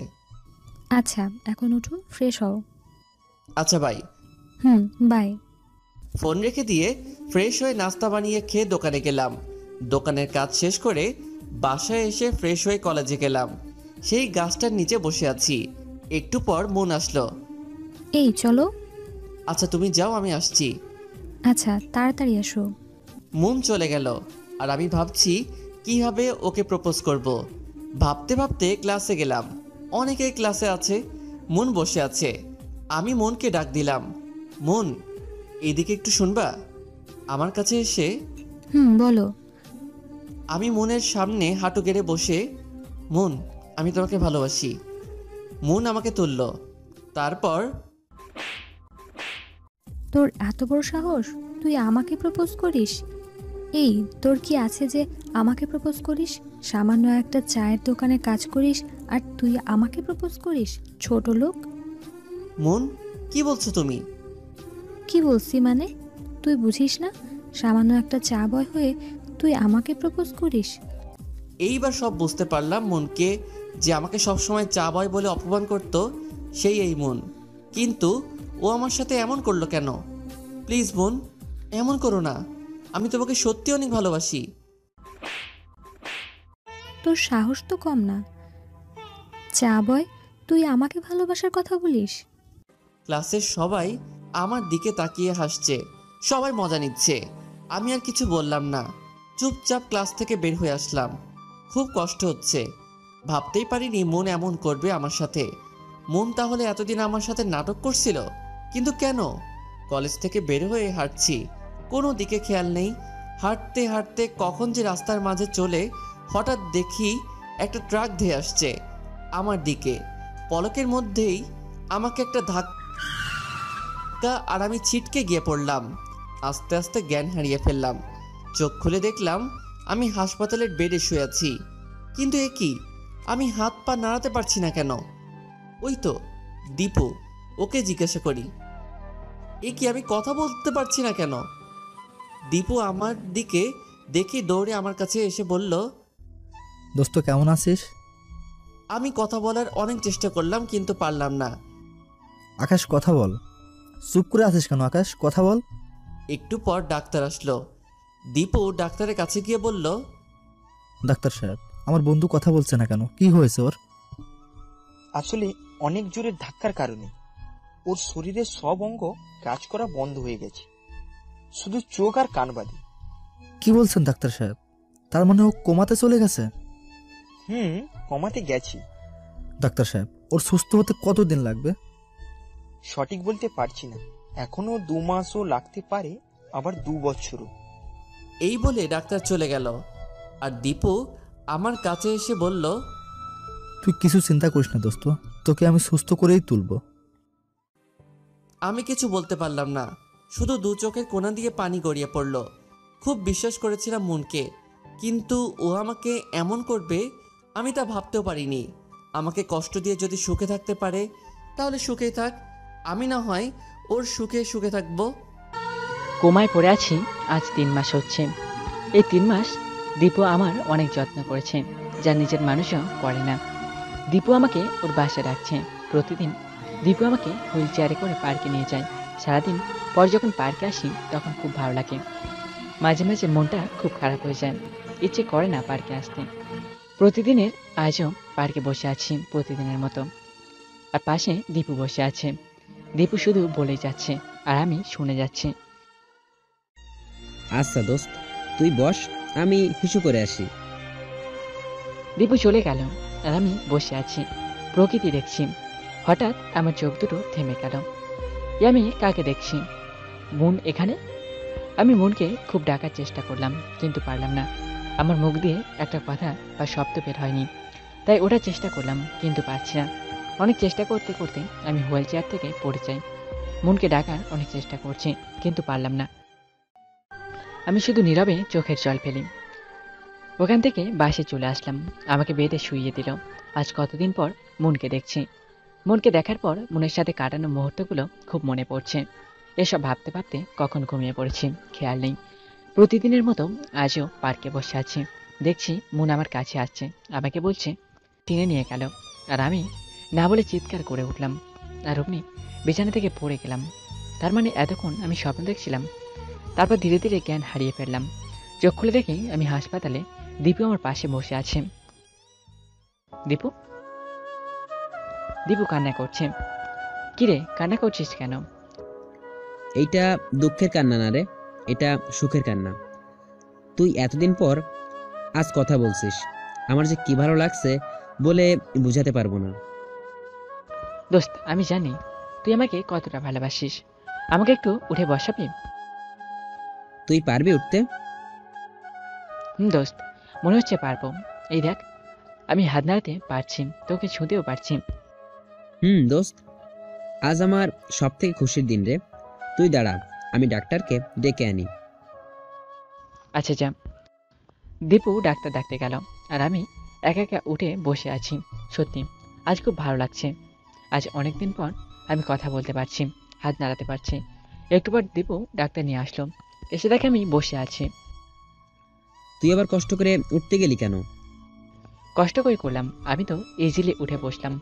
আচ্ছা এখন উঠো, ফ্রেশ হও। আচ্ছা বাই। বাই। ফোন রেখে দিয়ে ফ্রেশ হয়ে নাস্তা বানিয়ে খেয়ে দোকানে গেলাম। দোকানের কাজ শেষ করে বাসায় এসে ফ্রেশ হয়ে কলেজে গেলাম। সেই গাছটার নিচে বসে আছি। একটু পর মন আসলো। এই চলো। আচ্ছা তুমি যাও, আমি আসছি। আচ্ছা তাড়াতাড়ি আসো। মন চলে গেল আর আমি ভাবছি কিভাবে ওকে প্রপোজ করব। ভাবতে ভাবতে ক্লাসে গেলাম। অনেকেই ক্লাসে আছে, মন বসে আছে। আমি মনকে ডাক দিলাম, মন এদিকে একটু শুনবা? আমার কাছে এসে বলো। আমি মনের সামনে হাঁটু গেড়ে বসে, মন আমি তোমাকে ভালোবাসি। মন আমাকে তুলল। তারপর তোর এত বড় সাহস, তুই আমাকে প্রপোজ করিস? এই তোর কি আছে যে আমাকে প্রপোজ করিস? সামান্য একটা চায়ের দোকানে কাজ করিস আর তুই আমাকে প্রপোজ করিস? ছোট লোক। মন কি বলছো তুমি? কি বলছি মানে? তুই বুঝিস না? সামান্য একটা চা বয় হয়ে তুই আমাকে প্রপোজ করিস? এইবার সব বুঝতে পারলাম। মনকে যে আমাকে সবসময় চা বয় বলে অপমান করত, সেই এই মন। কিন্তু ও আমার সাথে এমন করলো কেন? প্লিজ মন, এমন করো না। আমি তোমাকে সত্যি অনেক ভালোবাসি। তোর সাহস তো কম না। চা বয়, তুই আমাকে ভালোবাসার কথা বলিস? ক্লাসের সবাই আমার দিকে তাকিয়ে হাসছে, সবাই মজা নিচ্ছে। আমি আর কিছু বললাম না, চুপচাপ ক্লাস থেকে বের হয়ে আসলাম। খুব কষ্ট হচ্ছে। ভাবতেই পারিনি মন এমন করবে আমার সাথে। মন তাহলে এতদিন আমার সাথে নাটক করছিল, কিন্তু কেন? কলেজ থেকে বের হয়ে হাঁটছি, কোনো দিকে খেয়াল নেই। হাঁটতে হাঁটতে কখন যে রাস্তার মাঝে চলে হঠাৎ দেখি একটা ট্রাক ধেয়ে আসছে আমার দিকে। পলকের মধ্যেই আমাকে একটা ধাক্কা আর আমি ছিটকে গিয়ে পড়লাম। আস্তে আস্তে জ্ঞান হারিয়ে ফেললাম। চোখ খুলে দেখলাম আমি হাসপাতালের বেডে শুয়ে আছি। কিন্তু এ কি, আমি হাত পা নাড়াতে পারছি না কেন? ওই তো দীপু, ওকে জিজ্ঞাসা করি। এ কি, আমি কথা বলতে পারছি না কেন? দীপু আমার দিকে দেখে দৌড়ে আমার কাছে এসে বলল, দোস্ত কেমন আছিস? আমি কথা বলার অনেক চেষ্টা করলাম কিন্তু পারলাম না। আকাশ কথা বল। চুপ করে আছিস কেন আকাশ, কথা বল। একটু পর ডাক্তার আসলো। দীপু ডাক্তারের কাছে গিয়ে বলল, ডাক্তার সাহেব, আমার বন্ধু কথা বলছে না কেন, কি হয়েছে ওর? আসলে অনেক জোরের ধাক্কার কারণে ওর শরীরের সব অঙ্গ কাজ করা বন্ধ হয়ে গেছে, শুধু চোখ আর কান বাদে। কি বলছেন ডাক্তার সাহেব? তার মানে ও কোমাতে চলে গেছে? কমাতে গেছি। ডাক্তার সাহেব, ওর সুস্থ হতে কতদিন লাগবে? সঠিক বলতে পারছি না, এখনো 2 মাসও লাগতে পারে, আবার 2 বছরও। এই বলে ডাক্তার চলে গেল। আর দীপু আমার কাছে এসে বলল, তুই কিছু চিন্তা করিস না দোস্ত, তোকে আমি সুস্থ করেই তুলব। আমি কিছু বলতে পারলাম না, শুধু 2 চোখের কোণা দিয়ে পানি গড়িয়ে পড়ল। খুব বিশ্বাস করেছিলাম মনকে, কিন্তু ও আমাকে এমন করবে আমি তা ভাবতেও পারিনি। আমাকে কষ্ট দিয়ে যদি সুখে থাকতে পারে তাহলে সুখেই থাক, আমি না হয় ওর সুখে সুখে থাকবো। কোমায় পড়ে আছি আজ 3 মাস হচ্ছে। এই 3 মাস দীপু আমার অনেক যত্ন করেছে, যা নিজের মানুষও করে না। দীপু আমাকে ওর বাসায় রাখছে। প্রতিদিন দীপু আমাকে হুইল চেয়ারে করে পার্কে নিয়ে যায়। সারাদিন পর যখন পার্কে আসি তখন খুব ভালো লাগে। মাঝে মাঝে মনটা খুব খারাপ হয়ে যায়, ইচ্ছে করে না পার্কে আসতে। প্রতিদিনের আজও পার্কে বসে আছি প্রতিদিনের মতো, আর পাশে দীপু বসে আছে। দীপু শুধু বলেই যাচ্ছে আর আমি শুনে যাচ্ছি। আচ্ছা দোস্ত, তুই বস, আমি হিসু করে আসি। দীপু চলে গেল আর আমি বসে আছি, প্রকৃতি দেখছি। হঠাৎ আমার চোখ দুটো থেমে গেল। আমি কাকে দেখছি? মন এখানে। আমি মনকে খুব ডাকার চেষ্টা করলাম কিন্তু পারলাম না। আমার মুখ দিয়ে একটা কথা বা শব্দ বের হয়নি, তাই ওটার চেষ্টা করলাম কিন্তু পারছি না। অনেক চেষ্টা করতে করতে আমি হুইল চেয়ার থেকে পড়ে যাই। মনকে ডাকার অনেক চেষ্টা করছি কিন্তু পারলাম না। আমি শুধু নীরবে চোখের জল ফেলি। ওখান থেকে বাসে চলে আসলাম। আমাকে বেডে শুইয়ে দিল। আজ কতদিন পর মনকে দেখছি। মনকে দেখার পর মনের সাথে কাটানো মুহূর্তগুলো খুব মনে পড়ছে। এসব ভাবতে ভাবতে কখন ঘুমিয়ে পড়েছি খেয়াল নেই। প্রতিদিনের মতো আজও পার্কে বসে আছি। দেখছি মন আমার কাছে আসছে, আমাকে বলছে টেনে নিয়ে গেল। আর আমি না বলে চিৎকার করে উঠলাম। আর অমনি বিছানা থেকে পড়ে গেলাম। তার মানে এতক্ষণ আমি স্বপ্ন দেখছিলাম। তারপর ধীরে ধীরে জ্ঞান হারিয়ে ফেললাম। চোখ খুলে দেখি আমি হাসপাতালে, দীপু আমার পাশে বসে আছে। দীপু দীপু কান্না করছে। কিরে, কান্না করছিস কেন? এইটা দুঃখের কান্না না রে, এটা সুখের কান্না। তুই এতদিন পর আজ কথা বলছিস, আমার যে কি ভালো লাগছে বলে বুঝাতে পারবো না। দোস্ত, আমি জানি তুই আমাকে কতটা ভালোবাসিস। আমাকে একটু উঠে বসাবি? তুই পারবি উঠতে? দোস্ত, মনে হচ্ছে পারবো। এই দেখ, আমি হাত নাড়াতে পারছি, তোকে ছুঁতেও পারছি। দোস্ত, আজ আমার সব থেকে খুশির দিন রে। তুই দাঁড়া, আমি ডাক্তারকে ডেকে আনি। আচ্ছা যা। দীপু ডাক্তার ডাকতে গেল, আর আমি একা একা উঠে বসে আছি। সত্যি আজ খুব ভালো লাগছে। আজ অনেকদিন পর আমি কথা বলতে পারছি, হাত নাড়াতে পারছি। একটু পর দীপু ডাক্তার নিয়ে আসলো। এসে দেখে আমি বসে আছি। তুই আবার কষ্ট করে উঠতে গেলি কেন? কষ্ট করে করলাম, আমি তো ইজিলি উঠে বসলাম।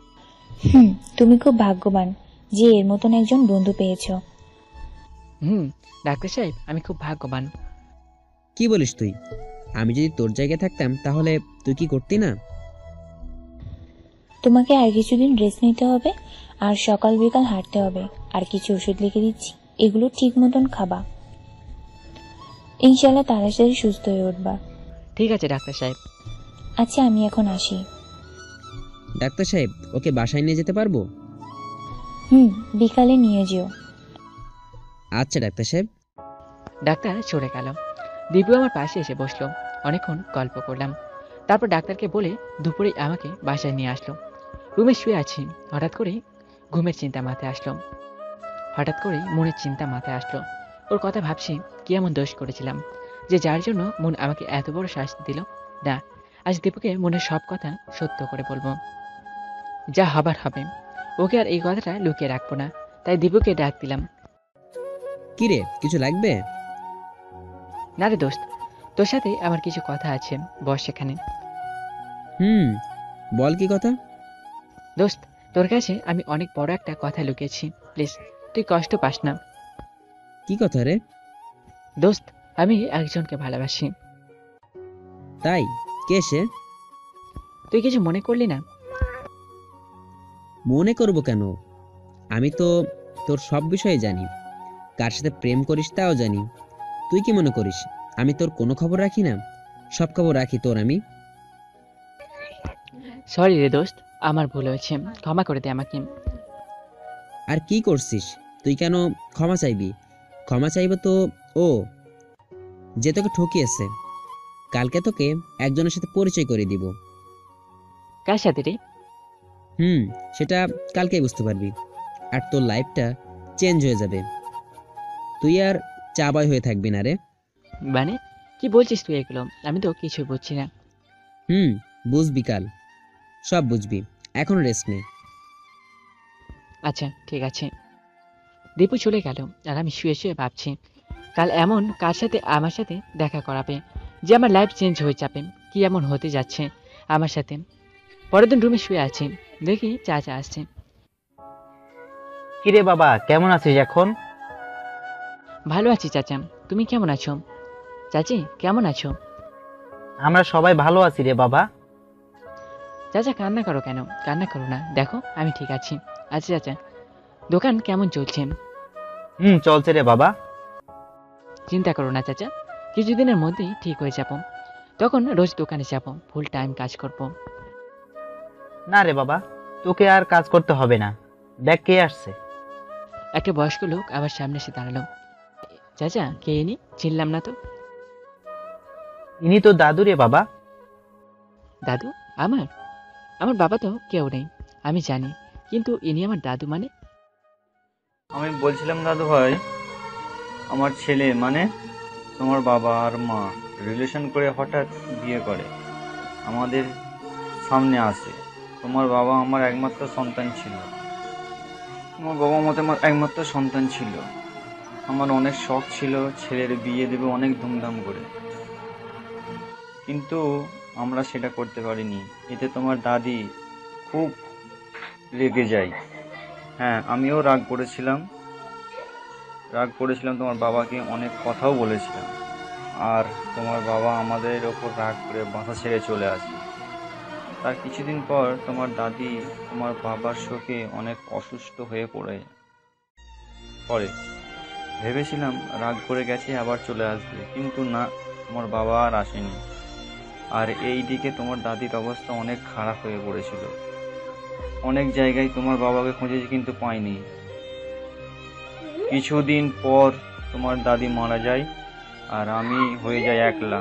তুমি খুব ভাগ্যবান যে এর মতন একজন বন্ধু পেয়েছো। ডাক্তার সাহেব, আমি খুব ভাগ্যবান। কি বলিস তুই? আমি যদি তোর জায়গায় থাকতাম তাহলে তুই কি করতি না? তোমাকে আর কিছুদিন রেস্ট নিতে হবে, আর সকাল বিকাল হাঁটতে হবে, আর কিছু ওষুধ লিখে দিচ্ছি, এগুলো ঠিক মতন খাবা। ইনশাল্লাহ তাড়াতাড়ি সুস্থ হয়ে উঠবা। ঠিক আছে ডাক্তার সাহেব। আচ্ছা, আমি এখন আসি। ডাক্তার সাহেব, ওকে বাসায় নিয়ে যেতে পারবো? বিকালে নিয়ে যেও। আচ্ছা ডাক্তার সাহেব। ডাক্তার চলে গেল। দীপু আমার পাশে এসে বসলো। অনেকক্ষণ গল্প করলাম। তারপর ডাক্তারকে বলে দুপুরে আমাকে বাসায় নিয়ে আসলো। রুমে শুয়ে আছি, হঠাৎ করেই ঘুমের চিন্তা মাথায় আসলো। হঠাৎ করেই মনের চিন্তা মাথায় আসলো। ওর কথা ভাবছি, কি এমন দোষ করেছিলাম যে যার জন্য মন আমাকে এত বড় শাস্তি দিল। না, আজ দীপুকে মনের সব কথা সত্য করে বলবো। যা হবার হবে। ওকে আর এই কথাটা লুকিয়ে রাখবো না। তাই দীপুকে ডাক দিলাম। কি রে, কিছু লাগবে? না রে দোস্ত, তোর সাথে আমার কিছু কথা আছে, বস সেখানে। বল, কি কথা? দোস্ত, তোর কাছে আমি অনেক বড় একটা কথা লুকিয়েছি, প্লিজ তুই কষ্ট পাস না। কি কথা রে? দোস্ত, আমি একজনকে ভালোবাসি। তাই? কে সে? তুই কিছু মনে করলি না? মনে করব কেন? আমি তো তোর সব বিষয়ে জানি। কার সাথে প্রেম করিস তাও জানি। তুই কি মনে করিস আমি তোর কোনো খবর রাখি না? সব খবর রাখি তোর আমি। সরি রে দোস্ত, আমার ভুল হয়েছে, ক্ষমা করে দে আমাকে। আর কি করছিস তুই? কেন ক্ষমা চাইবি? ক্ষমা চাইব তো ও যে তোকে ঠকিয়েছে। কালকে তোকে একজনের সাথে পরিচয় করে দিব। কার সাথে রে? সেটা কালকেই বুঝতে পারবি। আর তোর লাইফটা চেঞ্জ হয়ে যাবে। তুই আর চা বয় হয়ে থাকবি না রে। মানে কি বলছিস তুই এগুলো? আমি তো কিছুই বুঝছি না। বুঝবি কাল, সব বুঝবি। এখন রেস্ট নে। আচ্ছা ঠিক আছে। দীপু চলে গেল, আর আমি শুয়ে শুয়ে ভাবছি কাল এমন কার সাথে আমার সাথে দেখা করাবে যে আমার লাইফ চেঞ্জ হয়ে যাবে। কি এমন হতে যাচ্ছে আমার সাথে? পরের দিন রুমে শুয়ে আছি, দেখি চাচা আসছে। কিরে বাবা, কেমন আছিস এখন? ভালো আছি চাচা, তুমি কেমন আছো? চাচি কেমন আছো? আমরা সবাই ভালো আছি রে বাবা। চাচা কান্না করো কেন? কান্না করো না, দেখো আমি ঠিক আছি। আচ্ছা চাচা, দোকান কেমন চলছে? চলছে রে বাবা। চিন্তা করো না চাচা, কিছুদিনের মধ্যেই ঠিক হয়ে যাব। তখন রোজ দোকানে যাব, ফুল টাইম কাজ করব। না রে বাবা, তোকে আর কাজ করতে হবে না। দেখ কে আসছে। একটা বয়স্ক লোক আবার সামনে এসে দাঁড়ালো। চাচা কে ইনি? চিনলাম না তো। ইনি তো দাদু রে বাবা। দাদু? আমার আমার বাবা তো কেউ নেই, আমি জানি, কিন্তু ইনি আমার দাদু মানে? আমি বলছিলাম দাদু ভাই, আমার ছেলে মানে তোমার বাবা আর মা রিলেশন করে হঠাৎ বিয়ে করে আমাদের সামনে আসে। তোমার বাবা আমার একমাত্র সন্তান ছিল। আমার একমাত্র সন্তান ছিল। আমার অনেক শখ ছিল ছেলের বিয়ে দেবে অনেক ধুমধাম করে, কিন্তু আমরা সেটা করতে পারিনি। এতে তোমার দাদি খুব রেগে যায়। হ্যাঁ, আমিও রাগ করেছিলাম তোমার বাবাকে অনেক কথাও বলেছিলাম। আর তোমার বাবা আমাদের ওপর রাগ করে বাসা ছেড়ে চলে আসে। তার কিছুদিন পর তোমার দাদি তোমার বাবার শোকে অনেক অসুস্থ হয়ে পড়ে। ভেবেছিলাম রাগ করে গেছে, আবার চলে আসবে, কিন্তু না, তোমার বাবা আর আসেনি। আর এই দিকে তোমার দাদির অবস্থা অনেক খারাপ হয়ে পড়েছিল। অনেক জায়গায় তোমার বাবাকে খুঁজেছি কিন্তু পাইনি। কিছুদিন পর তোমার দাদি মারা যায় আর আমি হয়ে যাই একলা।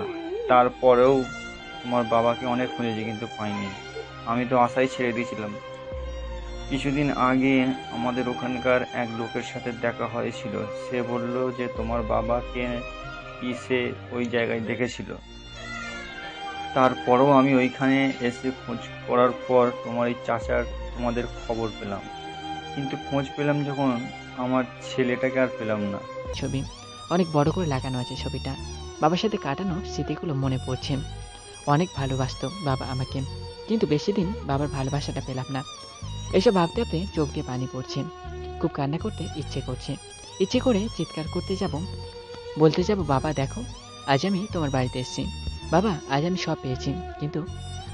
তারপরেও তোমার বাবাকে অনেক খুঁজেছি কিন্তু পাইনি। আমি তো আশাই ছেড়ে দিয়েছিলাম। কিছুদিন আগে আমাদের ওখানকার এক লোকের সাথে দেখা হয়েছিল। সে বলল যে তোমার বাবাকে সে ওই জায়গায় দেখেছিল। তারপরেও আমি ওইখানে এসে খোঁজ করার পর তোমার এই তোমাদের খবর পেলাম, কিন্তু খোঁজ পেলাম যখন আমার ছেলেটাকে আর পেলাম না। ছবি অনেক বড় করে লাগানো আছে। ছবিটা বাবার সাথে কাটানো স্মৃতিগুলো মনে পড়ছে। অনেক ভালোবাসতো বাবা আমাকে, কিন্তু বেশি দিন বাবার ভালোবাসাটা পেলাম না। এসব ভাবতে ভাবতে চোখ দিয়ে পানি পড়ছে। খুব কান্না করতে ইচ্ছে করে চিৎকার করতে বলতে যাব, বাবা দেখো, আজ আমি তোমার বাড়িতে এসেছি। বাবা, আজ আমি সব পেয়েছি, কিন্তু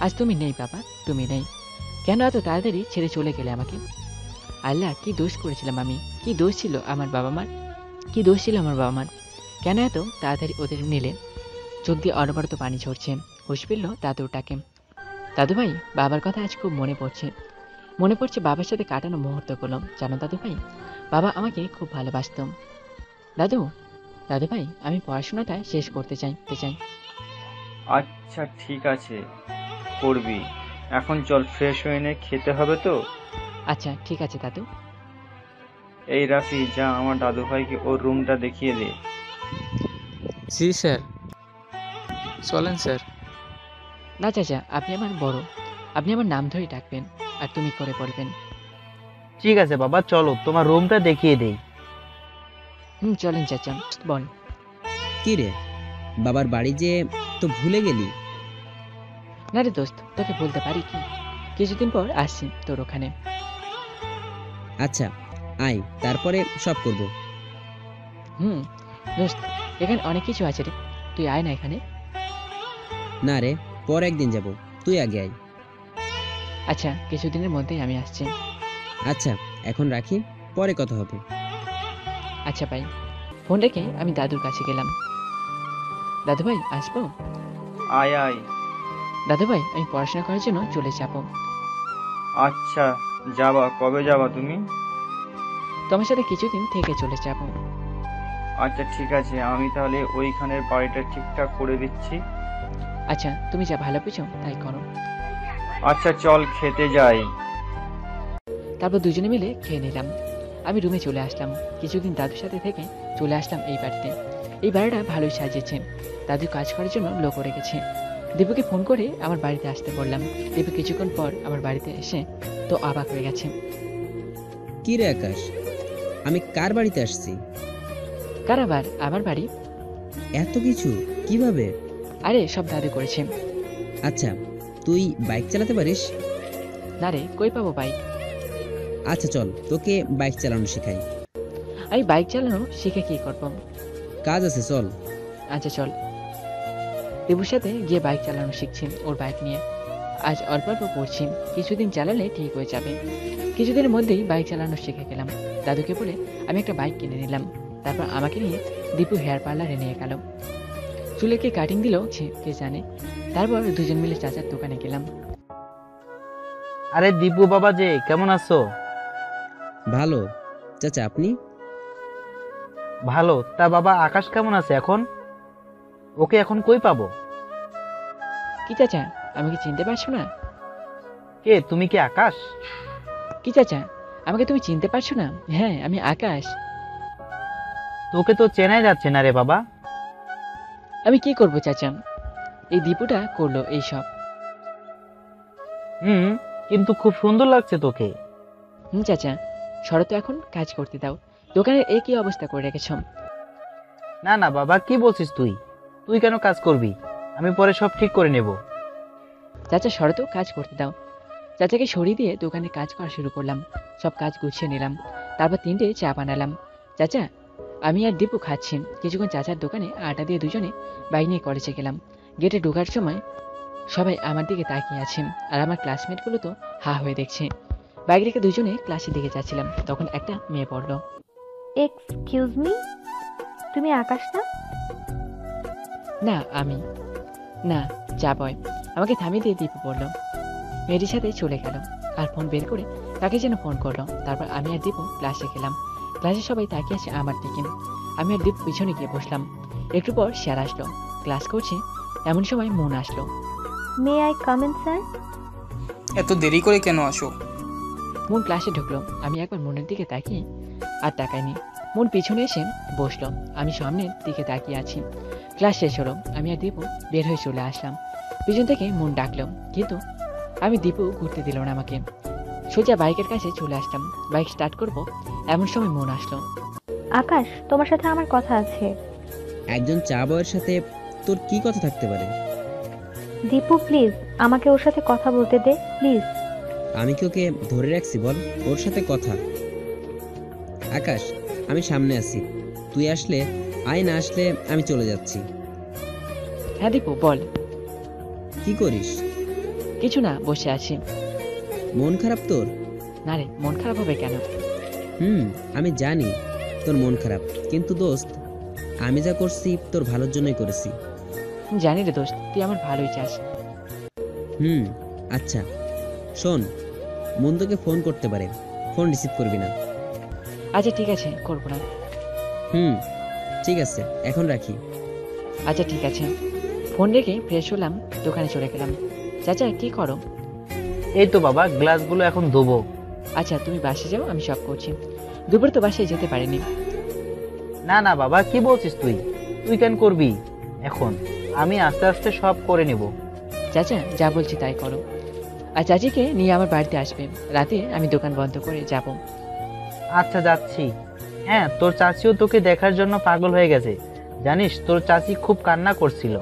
আজ তুমি নেই। বাবা, তুমি নেই। কেন এত তাড়াতাড়ি ছেড়ে চলে গেলে আমাকে? আল্লাহ, কি দোষ করেছিলাম আমি? কি দোষ ছিল আমার বাবা মার? কেন এত তাড়াতাড়ি ওদের নিলে? চোখ দিয়ে অনবরত পানি ঝরছে। হুঁশ ফিরল দাদুটাকে। দাদু ভাই, বাবার কথা আজ খুব মনে পড়ছে বাবার সাথে কাটানো মুহূর্তগুলো। জানো দাদু ভাই, বাবা আমাকে খুব ভালোবাসত। দাদু ভাই, আমি পড়াশোনাটা শেষ করতে চাই। আচ্ছা ঠিক আছে, করবি। এখন চল, ফ্রেশ হয়ে নে, খেতে হবে তো। আচ্ছা ঠিক আছে দাদু। এই রাফি, যা আমার দাদু ভাইকে ওর রুমটা দেখিয়ে দে। জি স্যার, চলেন স্যার। না চাচা, আপনি আমার বড়, আপনি আমার নাম ধরে ডাকবেন আর তুমি করে বলবেন। ঠিক আছে বাবা, চলো তোমার রুমটা দেখিয়ে দেই। চলেন চাচা। বল। কি রে, বাবার বাড়ি যে তো ভুলে গেলি? না রে দোস্ত, তোকে বলতে পারি কি, কিছুদিন পর আসছি তোর ওখানে। আচ্ছা আয়, তারপরে সব করব। দোস্ত, এখানে অনেক কিছু আছে রে, তুই আয় না এখানে। না রে, পর একদিন যাব, তুই আগে আয়। আচ্ছা, কিছুদিনের মধ্যেই আমি আসছি। আচ্ছা এখন রাখি, পরে কথা হবে। আচ্ছা ভাই। ফোন রেখে আমি দাদুর কাছে গেলাম। দাদু ভাই, আসবো? আয় আয়। দাদু ভাই, আমি পড়াশোনা করার জন্য চলে যাব। আচ্ছা যাবা, কবে যাবা তুমি? তোমার সাথে কিছুদিন থেকে চলে যাব। আচ্ছা ঠিক আছে, আমি তাহলে ওইখানের বাড়িটা ঠিকঠাক করে দিচ্ছি। আচ্ছা, তুমি যা ভালো বুঝো তাই করো। আচ্ছা চল, খেতে যাই। তারপর দুজনে মিলে খেয়ে নিলাম। আমি রুমে চলে আসলাম। কিছুদিন দাদুর সাথে থেকে চলে আসলাম এই বাড়িতে। এই বাড়িটা ভালোই সাজিয়েছে। দাদু কাজ করার জন্য লোক রেখেছে। দীপুকে ফোন করে আমার বাড়িতে আসতে বললাম। দীপু কিছুক্ষণ পর আমার বাড়িতে এসে তো অবাক হয়ে গেছে। কি রে আকাশ, আমি কার বাড়িতে আসছি? কার আবার? আমার বাড়ি। এত কিছু কিভাবে? আরে সব দাদু করেছে। আচ্ছা, তুই বাইক চালাতে পারিস? না রে, কই পাবো বাইক? আচ্ছা চল, তোকে বাইক চালানো শেখাই। আমি বাইক চালানো শিখে কি করব? কাজ আছে, চল। আচ্ছা চল। দেবুর সাথে গিয়ে বাইক চালানো শিখছি, ওর বাইক নিয়ে। আজ অল্প অল্প পড়ছি, কিছুদিন চালালে ঠিক হয়ে যাবে। কিছুদিনের মধ্যেই বাইক চালানো শিখে গেলাম। দাদুকে বলে আমি একটা বাইক কিনে নিলাম। তারপর আমাকে নিয়ে দীপু হেয়ার পার্লারে নিয়ে গেল। চুলে কে কাটিং দিল কে জানে। তারপর দুজন মিলে চাচার দোকানে গেলাম। আরে দীপু বাবা যে, কেমন আছো? ভালো চাচা, আপনি? ভালো। তা বাবা, আকাশ কেমন আছে এখন? ওকে এখন কই পাবো? কি চাচা, আমাকে চিনতে পারছো না? কে তুমি? কি আকাশ? কি চাচা, আমাকে তুমি চিনতে পারছো না? হ্যাঁ, আমি আকাশ। তোকে তো চেনাই যাচ্ছে না রে বাবা। আমি কি করব চাচা, এই দীপুটা করলো এইসব। কিন্তু খুব সুন্দর লাগছে তোকে। চাচা, সরো তো, এখন কাজ করতে দাও। দোকানের এই কি অবস্থা করে রেখেছ? না না বাবা, কি বলছিস তুই? তুই কেন কাজ করবি? আমি পরে সব ঠিক করে নেব। চাচা সরো তো, কাজ করতে দাও। চাচাকে সরিয়ে দিয়ে দোকানে কাজ করা শুরু করলাম। সব কাজ গুছিয়ে নিলাম, তারপর 3টে চা বানালাম। চাচা, আমি আর দীপু খাচ্ছি। কিছুক্ষণ চাচার দোকানে আটা দিয়ে দুজনে বাইক নিয়ে কলেজে গেলাম। গেটে ঢোকার সময় সবাই আমার দিকে তাকিয়ে আছে, আর আমার ক্লাসমেটগুলো তো হা হয়ে দেখছে। বাইক রেখে দুজনে ক্লাসের দিকে যাচ্ছিলাম, তখন একটা মেয়ে পড়লো। এক্সকিউজ মি, তুমি আকাশ না? না, আমি না, যা বয়। আমাকে থামিয়ে দিয়ে দীপু পড়লো। মেয়েটির সাথে চলে গেল আর ফোন বের করে কাকে যেন ফোন করলো। তারপর আমি আর দীপু ক্লাসে গেলাম। ক্লাসে সবাই তাকিয়ে আছে আমার দিকে। আমি আর দীপু পিছনে গিয়ে বসলাম। একটু পর স্যার আসলো, ক্লাস করছে। এমন সময় মন আসলো। May I come in sir? এত দেরি করে কেন আসো? মন ক্লাসে ঢুকলো। আমি একবার মনের দিকে তাকিয়ে আর তাকাইনি। মন পিছনে এসে বসলো। আমি সামনের দিকে তাকিয়ে আছি। ক্লাস শেষ হলো। আমি আর দীপু বের হয়ে চলে আসলাম। পিছন থেকে মন ডাকলো, কিন্তু আমি দীপু ঘুরতে দিল না আমাকে। সোজা বাইকের কাছে চলে আসলাম। বাইক স্টার্ট করব, এমন সময় মন আসলো। আকাশ, তোমার সাথে আমার কথা আছে। একজন চা বয়ের সাথে তোর কি কথা থাকতে পারে? দীপু প্লিজ, আমাকে ওর সাথে কথা বলতে দে প্লিজ। আমি কি ওকে ধরে রাখছি বল ওর সাথে কথা? আকাশ, আমি সামনে আছি, তুই আসলে আয়, না আসলে আমি চলে যাচ্ছি। হ্যাঁ দীপু বল। কি করিস? কিছু না, বসে আছি। মন খারাপ তোর? না রে, মন খারাপ হবে কেন? আমি জানি তোর মন খারাপ, কিন্তু দোস্ত আমি যা করছি তোর ভালোর জন্যই করেছি। জানি রে দোস্ত, তুই আমার ভালোই চাস। আচ্ছা শোন, মন তোকে ফোন করতে পারে, ফোন রিসিভ করবি না। আচ্ছা ঠিক আছে, করবো না। ঠিক আছে, এখন রাখি। আচ্ছা ঠিক আছে। ফোন রেখে ফ্রেশ হলাম, দোকানে চলে গেলাম। চাচা কি করো? এই তো বাবা, গ্লাসগুলো এখন ধোবো। আচ্ছা তুমি বাসে যাও, আমি সব করছি। দুপুরে তো বাসায় যেতে পারিনি। না না বাবা, কি বলছিস তুই? তুই কেন করবি এখন? আমি আস্তে আস্তে সব করে নেব। চাচা যা বলছি তাই করো। আর চাচিকে নিয়ে আমার বাড়িতে আসবে। রাতে আমি দোকান বন্ধ করে যাব। আচ্ছা যাচ্ছি। হ্যাঁ, তোর চাচিও তোকে দেখার জন্য পাগল হয়ে গেছে। জানিস, তোর চাচি খুব কান্না করছিল।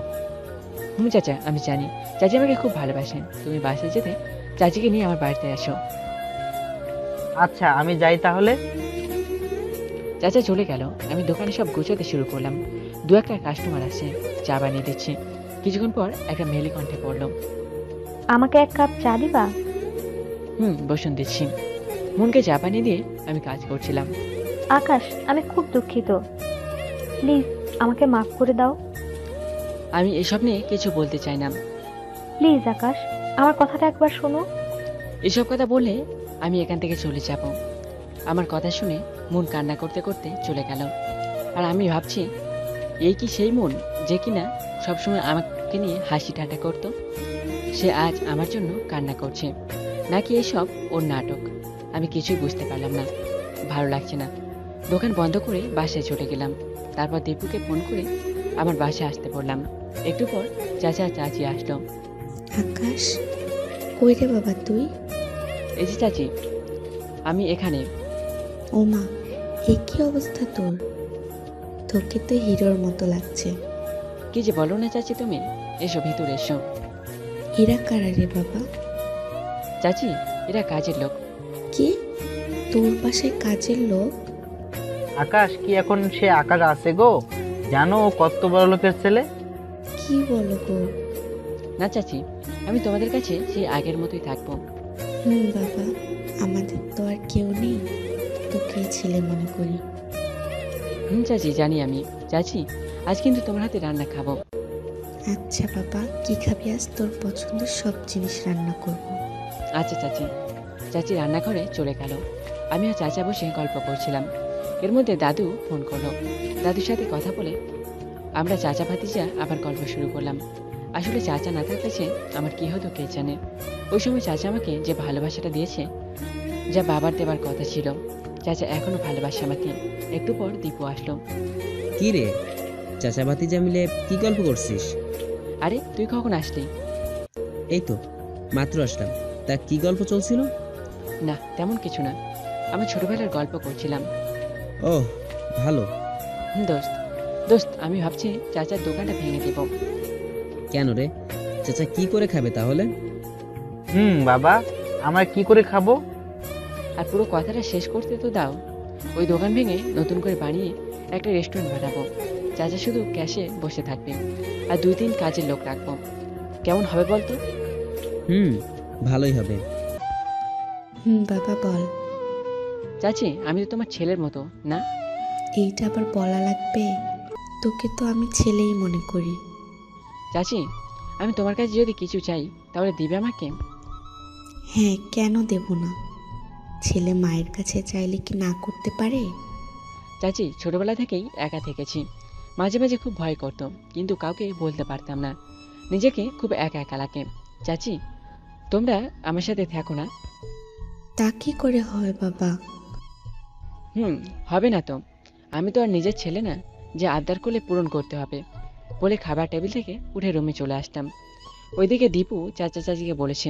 চাচা আমি জানি, চাচি আমাকে খুব ভালোবাসেন। তুমি বাসায় যেতে চাচিকে নিয়ে আমার বাড়িতে আসো। আচ্ছা আমি যাই তাহলে। চাচা চলে গেল। আমি দোকানে সব গুছোতে শুরু করলাম। দু একটা কাস্টমার আসে, চা বানিয়ে দিচ্ছে। কিছুক্ষণ পর একটা মেলি কণ্ঠে পড়লো, আমাকে এক কাপ চা দিবা? বসুন দিচ্ছি। মনকে চা বানিয়ে দিয়ে আমি কাজ করছিলাম। আকাশ, আমি খুব দুঃখিত, প্লিজ আমাকে মাফ করে দাও। আমি এসব নিয়ে কিছু বলতে চাই না। প্লিজ আকাশ, আমার কথাটা একবার শোনো। এসব কথা বলে আমি এখান থেকে চলে যাব। আমার কথা শুনে মন কান্না করতে করতে চলে গেল। আর আমি ভাবছি, এই কি সেই মন যে কিনা সবসময় আমাকে নিয়ে হাসি ঠাট্টা করত? সে আজ আমার জন্য কান্না করছে, নাকি এসব ওর নাটক? আমি কিছুই বুঝতে পারলাম না। ভালো লাগছে না। দোকান বন্ধ করে বাসায় চলে গেলাম। তারপর দীপুকে ফোন করে আমার বাসায় আসতে বললাম। একটু পর চাচা চাচি আসলো। আকাশ, কই রে বাবা তুই? এই যে চাচি, আমি এখানে। ও মা, এ কি অবস্থা তোর? তোকে তো হিরোর মতো লাগছে। কি যে বলো না চাচি তুমি। এসো ভিতরে এসো। এরা কারা রে বাবা? চাচি, এরা কাজের লোক। কি, তোর বাসায় কাজের লোক? আকাশ, কি এখন সে আকাশ আছে গো? জানো ও কত বড় লোকের ছেলে? কি বলো গো? না চাচি, আমি তোমাদের কাছে সেই আগের মতোই থাকবো। বাবা, আমাদের তো আর কেউ নেই, তোকেই ছেলে মনে করি। চাচি জানি আমি। চাচি, আজ কিন্তু তোমার হাতে রান্না খাবো। আচ্ছা বাবা, কি খাবি আজ? তোর পছন্দের সব জিনিস রান্না করব। আচ্ছা চাচি। চাচি রান্নাঘরে চলে গেল। আমি আর চাচা বসে গল্প করছিলাম। এর মধ্যে দাদু ফোন করলো। দাদুর সাথে কথা বলে আমরা চাচা ভাতিজা আবার গল্প শুরু করলাম। আসলে চাচা না থাকলে যে আমার কি হতো কে জানে। ওই সময় চাচা আমাকে যে ভালোবাসাটা দিয়েছে, যা বাবার দেবার কথা ছিল, চাচা এখনো ভালোবাসে আমাকে। একটু পর দীপু আসলো। কি রে, চাচা ভাতিজা মিলে কি গল্প করছিস? আরে তুই কখন আসলি? এই তো মাত্র আসলাম। তা কি গল্প চলছিল? না তেমন কিছু না, আমি ছোটবেলার গল্প করছিলাম। ও ভালো। দোস্ত দোস্ত আমি ভাবছি চাচার দোকানটা ভেঙে দেব। কেন রে, চাচা কি করে খাবে তাহলে? বাবা, আমরা কি করে খাবো? আর পুরো কথাটা শেষ করতে তো দাও। ওই দোকান ভেঙে নতুন করে বানিয়ে একটা রেস্টুরেন্ট বানাবো। চাচা শুধু ক্যাশে বসে থাকবে আর 2-3 কাজের লোক রাখবো। কেমন হবে বলতো? ভালোই হবে। বাবা বল। চাচি, আমি তো তোমার ছেলের মতো না? এইটা আবার বলা লাগবে? তোকে তো আমি ছেলেই মনে করি। চাচি, আমি তোমার কাছে যদি কিছু চাই তাহলে দিবে আমাকে? হ্যাঁ, কেন দেব না? ছেলে মায়ের কাছে চাইলে কি না করতে পারে? চাচি, ছোটবেলা থেকেই একা থেকেছি। মাঝে মাঝে খুব ভয় করতো, কিন্তু কাউকে বলতে পারতাম না। নিজেকে খুব একা একা লাগে। চাচি, তোমরা আমার সাথে থাকো না? তা কি করে হয় বাবা? হবে না তো। আমি তো আর নিজের ছেলে না যে আবদার করলে পূরণ করতে হবে। বলে খাবার টেবিল থেকে উঠে রুমে চলে আসতাম। ওইদিকে দীপু চাচা চাচিকে বলেছে,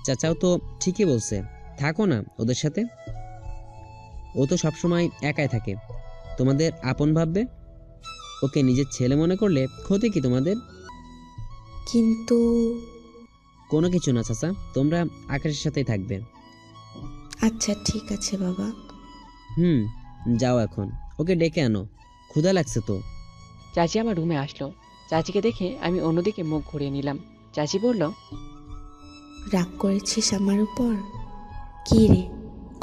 চাচাও তো ঠিকই বলছে, থাকো না ওদের সাথে। ও তো সবসময় একাই থাকে, তোমাদের আপন ভাববে। ওকে নিজের ছেলে মনে করলে ক্ষতি কি তোমাদের? কিন্তু কোনো কিছু না চাচা, তোমরা আকাশের সাথেই থাকবে। আচ্ছা ঠিক আছে বাবা। যাও এখন, ওকে ডেকে আনো, ক্ষুধা লাগছে তো। চাচি আমার রুমে আসলো। চাচিকে দেখে আমি অন্যদিকে মুখ ঘুরিয়ে নিলাম। চাচি বলল, রাগ করেছিস আমার উপর? কি রে,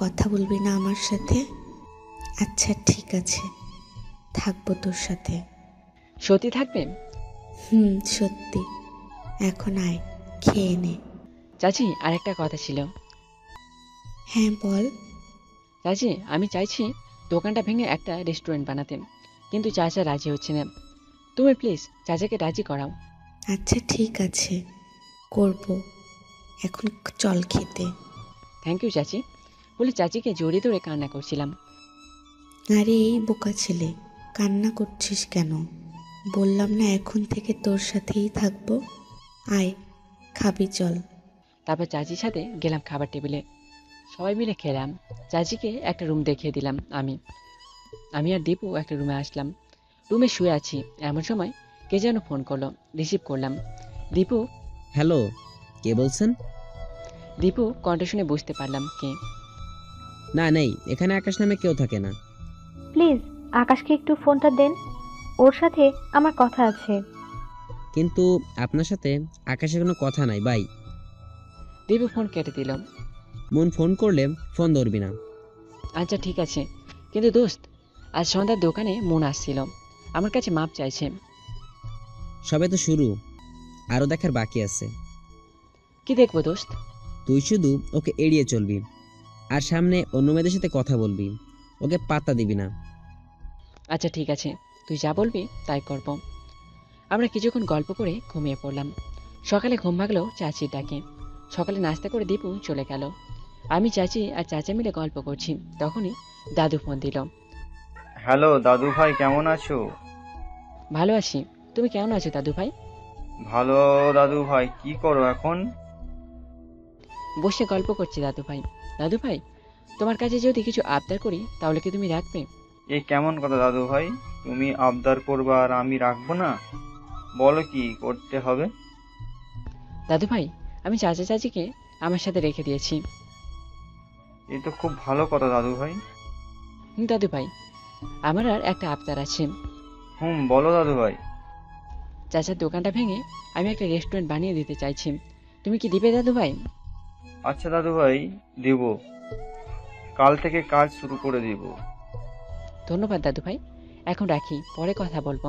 কথা বলবি না আমার সাথে? আচ্ছা ঠিক আছে, থাকবো তোর সাথে। সত্যি থাকবে? সত্যি। এখন আয়, খেয়ে নে। চাচি, আরেকটা কথা ছিল। হ্যাঁ বল। চাচি, আমি চাইছি দোকানটা ভেঙে একটা রেস্টুরেন্ট বানাতে, কিন্তু চাচা রাজি হচ্ছে না। তুমি প্লিজ চাচাকে রাজি করাও। আচ্ছা ঠিক আছে, করব। এখন চল খেতে। থ্যাংক ইউ চাচি, বলে চাচিকে জড়িয়ে ধরে কান্না করছিলাম। আরে এই বোকা ছেলে, কান্না করছিস কেন? বললাম না এখন থেকে তোর সাথেই থাকবো। আয়, খাবি চল। তারপর চাচির সাথে গেলাম খাবার টেবিলে। সবাই মিলে খেলাম। চাচিকে একটা রুম দেখিয়ে দিলাম। আমি আর দীপু একটা রুমে আসলাম। রুমে শুয়ে আছি, এমন সময় কে যেন ফোন করলো। রিসিভ করলাম। দীপু। হ্যালো, কে বলছেন? দীপু কণ্ঠ শুনে বুঝতে পারলাম কে। না নেই, এখানে আকাশ নামে কেউ থাকে না। প্লিজ আকাশকে একটু ফোনটা দেন, ওর সাথে আমার কথা আছে। কিন্তু আপনার সাথে আকাশের কোনো কথা নাই ভাই। দীপু ফোন কেটে দিল। মন ফোন করলে ফোন ধরবি না। আচ্ছা ঠিক আছে, কিন্তু দোস্ত, আজ সন্ধ্যার দোকানে মন আসছিল, আমার কাছে মাপ চাইছে। সবে তো শুরু, আরো দেখার বাকি আছে। কি দেখবো দোস্ত? তুই শুধু ওকে এড়িয়ে চলবি, আর সামনে অন্য মেয়েদের সাথে কথা বলবি, ওকে পাত্তা দিবি না। আচ্ছা ঠিক আছে, তুই যা বলবি তাই করব। আমরা কিছুক্ষণ গল্প করে ঘুমিয়ে পড়লাম। সকালে ঘুম ভাগলো চাচির ডাকে। সকালে নাস্তা করে দীপু চলে গেল। আমি চাচি আর চাচা মিলে গল্প করছি, তখনই দাদু ফোন দিল। হ্যালো দাদু ভাই, কেমন আছো? ভালো আছি, তুমি কেমন আছো দাদু ভাই? ভালো দাদু ভাই, কি করো এখন? বসে গল্প করছি দাদু ভাই। দাদু ভাই, তোমার কাছে যদি কিছু আবদার করি তাহলে কি তুমি রাখবে? এ কেমন কথা দাদু ভাই, তুমি আবদার করবা আর আমি রাখবো না? বলো কি করতে হবে? দাদু ভাই, আমি চাচা চাচিকে আমার সাথে রেখে দিয়েছি। এ তো খুব ভালো কথা দাদু ভাই। দাদু ভাই, আমার আর একটা আবদার আছে। বলো দাদু ভাই। চাচার দোকানটা ভেঙে আমি একটা রেস্টুরেন্ট বানিয়ে দিতে চাইছি, তুমি কি দিবে দাদু ভাই? আচ্ছা দাদু ভাই, দেব। কাল থেকে কাজ শুরু করে দিব। ধন্যবাদ দাদু ভাই, এখন রাখি, পরে কথা বলবো।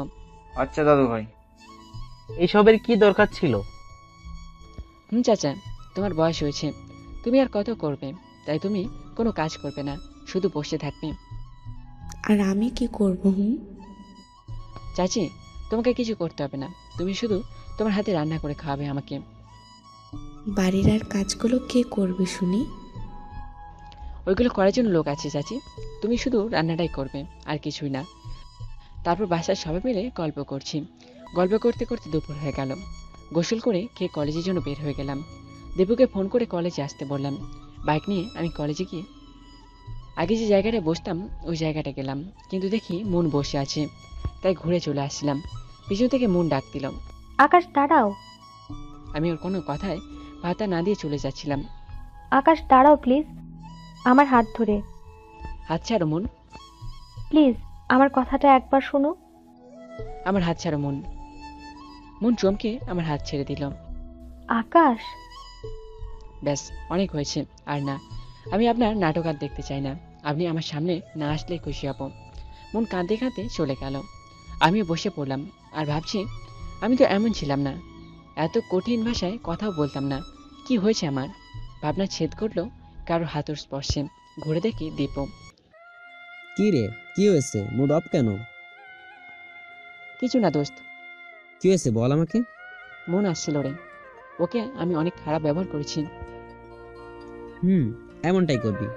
আচ্ছা দাদু ভাই। এসবের কি দরকার ছিল? চাচা, তোমার বয়স হয়েছে, তুমি আর কত করবে, তাই তুমি কোনো কাজ করবে না, শুধু বসে থাকবে। আর আমি কি করব? চাচি, তোমাকে কিছু করতে হবে না, তুমি শুধু তোমার হাতে রান্না করে খাওয়াবে আমাকে। বাড়ির আর কাজগুলো কে করবে শুনি? ওইগুলো করার জন্য লোক আছে চাচি, তুমি শুধু রান্নাটাই করবে, আর কিছুই না। তারপর বাসার সবাই মিলে গল্প করছি। গল্প করতে করতে দুপুর হয়ে গেল। গোসল করে খেয়ে কলেজের জন্য বের হয়ে গেলাম। দীপুকে ফোন করে কলেজে আসতে বললাম। বাইক নিয়ে আমি কলেজে গিয়ে আগে যে জায়গাটায় বসতাম ওই জায়গাটা গেলাম, কিন্তু দেখি মন বসে আছে, তাই ঘুরে চলে আসছিলাম। পিছন থেকে মন ডাক দিল, আকাশ দাঁড়াও। আমি ওর কোনো কথায় পাতা না দিয়ে চলে যাচ্ছিলাম। আকাশ দাঁড়াও প্লিজ, আমার হাত ধরে। হাত ছাড়ো মন। প্লিজ আমার কথাটা একবার শোনো। আমার হাত ছাড়ো মন। মন চমকে আমার হাত ছেড়ে দিল। আকাশ, ব্যাস, অনেক হয়েছে। আর না, আমি আপনার নাটক আর দেখতে চাই না। আপনি আমার সামনে না আসলে খুশি হব। মন কাঁদতে কাঁদতে চলে গেল। আমিও বসে পড়লাম আর ভাবছি, আমি তো এমন ছিলাম না, এত কঠিন ভাষায় কথাও বলতাম না। কি হয়েছে আমার? ভাবনা ছেদ করলো কারো হাতের স্পর্শে। ঘুরে দেখি দীপু। কি রে, কি হয়েছে? মুড অফ কেন? কিছু না দোস্ত। কি হয়েছে বল আমাকে। মন আসছিল রে, ওকে আমি অনেক খারাপ ব্যবহার করেছি। এমনটাই করবি?